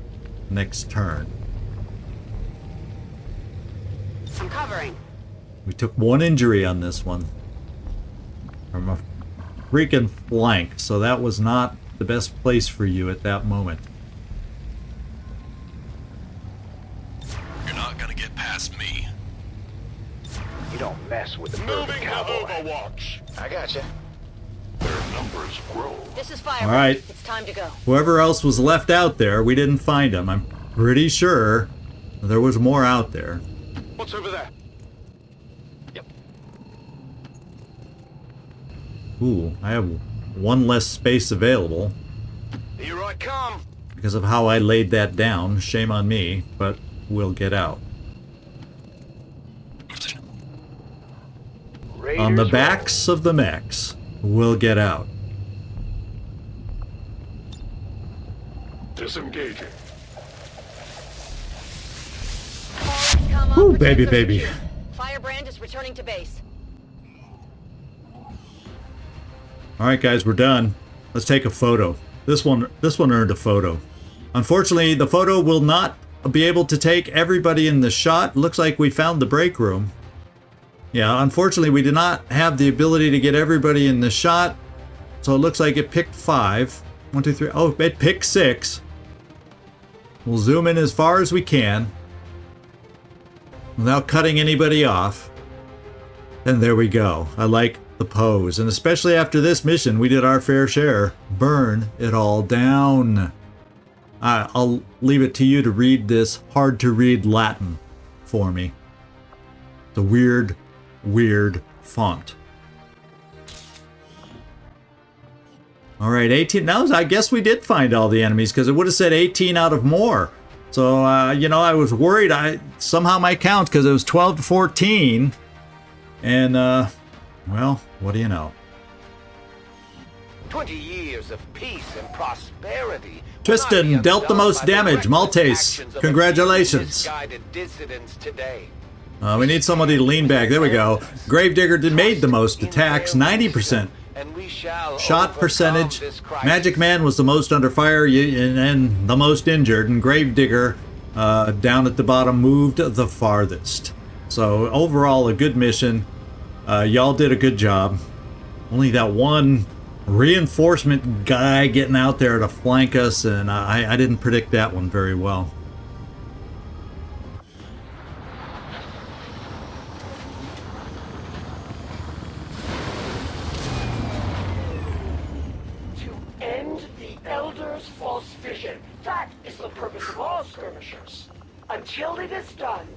next turn. I'm covering. We took 1 injury on this one from a freaking flank, so that was not the best place for you at that moment. You're not gonna get past me. You don't mess with the Moving perfect to cowboy. Overwatch. I gotcha. Their numbers grow. This is fire. All right. It's time to go. Whoever else was left out there, we didn't find them. I'm pretty sure there was more out there. What's over there? Ooh, I have 1 less space available Here I come. because of how I laid that down. Shame on me, but we'll get out. On the Raiders backs of the mechs, we'll get out. Disengaging. Come on, Ooh, protect baby, those baby. secure. Firebrand is returning to base. All right, guys, we're done. Let's take a photo. This one earned a photo. Unfortunately, the photo will not be able to take everybody in the shot. Looks like we found the break room. Yeah, unfortunately, we did not have the ability to get everybody in the shot. So it looks like it picked 5. 1, 2, 3. Oh, it picked 6. We'll zoom in as far as we can without cutting anybody off. And there we go. I like the pose, and especially after this mission, we did our fair share. Burn it all down. I'll leave it to you to read this hard to read Latin for me. The weird font. All right, 18. Now I guess we did find all the enemies because it would have said 18 out of more. So you know, I was worried. I somehow my count because it was 12 to 14, and well, what do you know? 20 years of peace and prosperity. Tristan dealt the most damage. Maltese, congratulations. Dissidents today. We need somebody to lean back. There we go. Gravedigger made the most attacks, 90%. Shot percentage. Magic Man was the most under fire and the most injured, and Gravedigger down at the bottom moved the farthest. So overall, a good mission. Y'all did a good job. Only that one reinforcement guy getting out there to flank us, and I didn't predict that one very well. To end the Elder's false vision. That is the purpose of all skirmishers. Until it is done,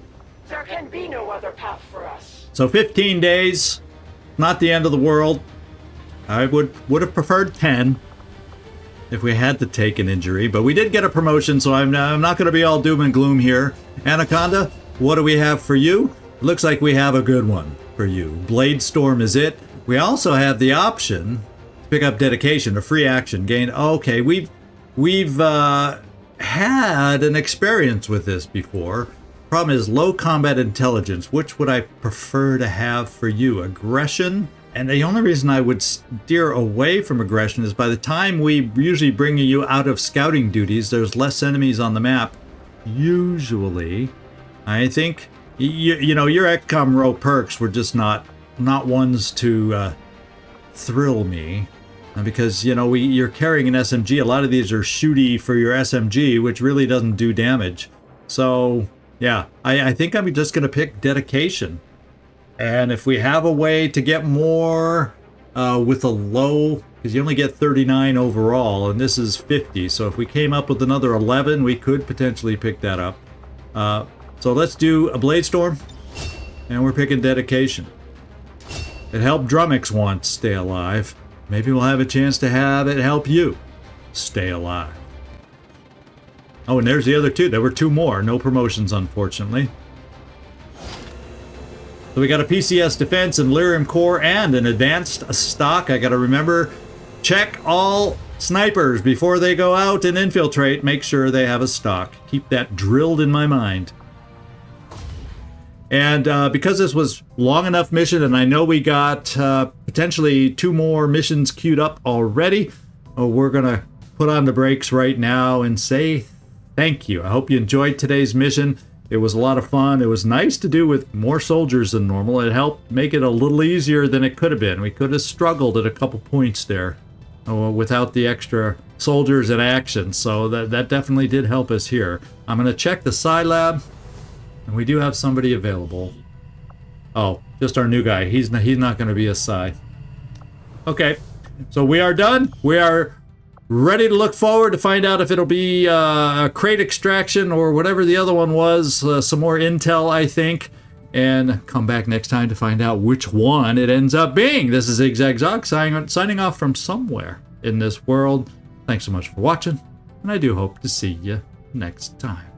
there can be no other path for us. So 15 days, not the end of the world. I would have preferred 10 if we had to take an injury, but we did get a promotion, so I'm not going to be all doom and gloom here. Anaconda, what do we have for you? It looks like we have a good one for you. Blade Storm is it. We also have the option to pick up Dedication, a free action gained. Okay, we've had an experience with this before. Problem is low combat intelligence. Which would I prefer to have for you? Aggression? And the only reason I would steer away from aggression is by the time we usually bring you out of scouting duties, there's less enemies on the map. Usually, I think, you know, your XCom row perks were just not ones to thrill me. Because, you know, you're carrying an SMG. A lot of these are shooty for your SMG, which really doesn't do damage. So, yeah, I think I'm just going to pick Dedication. And if we have a way to get more with a low, because you only get 39 overall, and this is 50. So if we came up with another 11, we could potentially pick that up. So let's do a Blade Storm, and we're picking Dedication. It helped Drummix once stay alive. Maybe we'll have a chance to have it help you stay alive. Oh, and there's the other two. There were 2 more. No promotions, unfortunately. So we got a PCS Defense and Lyrium Core and an advanced stock. I got to remember, check all Snipers, before they go out and infiltrate, make sure they have a stock. Keep that drilled in my mind. And because this was long enough mission, and I know we got potentially 2 more missions queued up already, we're going to put on the brakes right now and say thank you. I hope you enjoyed today's mission. It was a lot of fun. It was nice to do with more soldiers than normal. It helped make it a little easier than it could have been. We could have struggled at a couple points there without the extra soldiers in action. So that definitely did help us here. I'm going to check the Psi Lab. And we do have somebody available. Oh, just our new guy. He's not going to be a Psi. Okay, so we are done. We are ready to look forward to find out if it'll be a crate extraction or whatever the other one was. Some more intel, I think. And come back next time to find out which one it ends up being. This is ZigZagZog signing off from somewhere in this world. Thanks so much for watching. And I do hope to see you next time.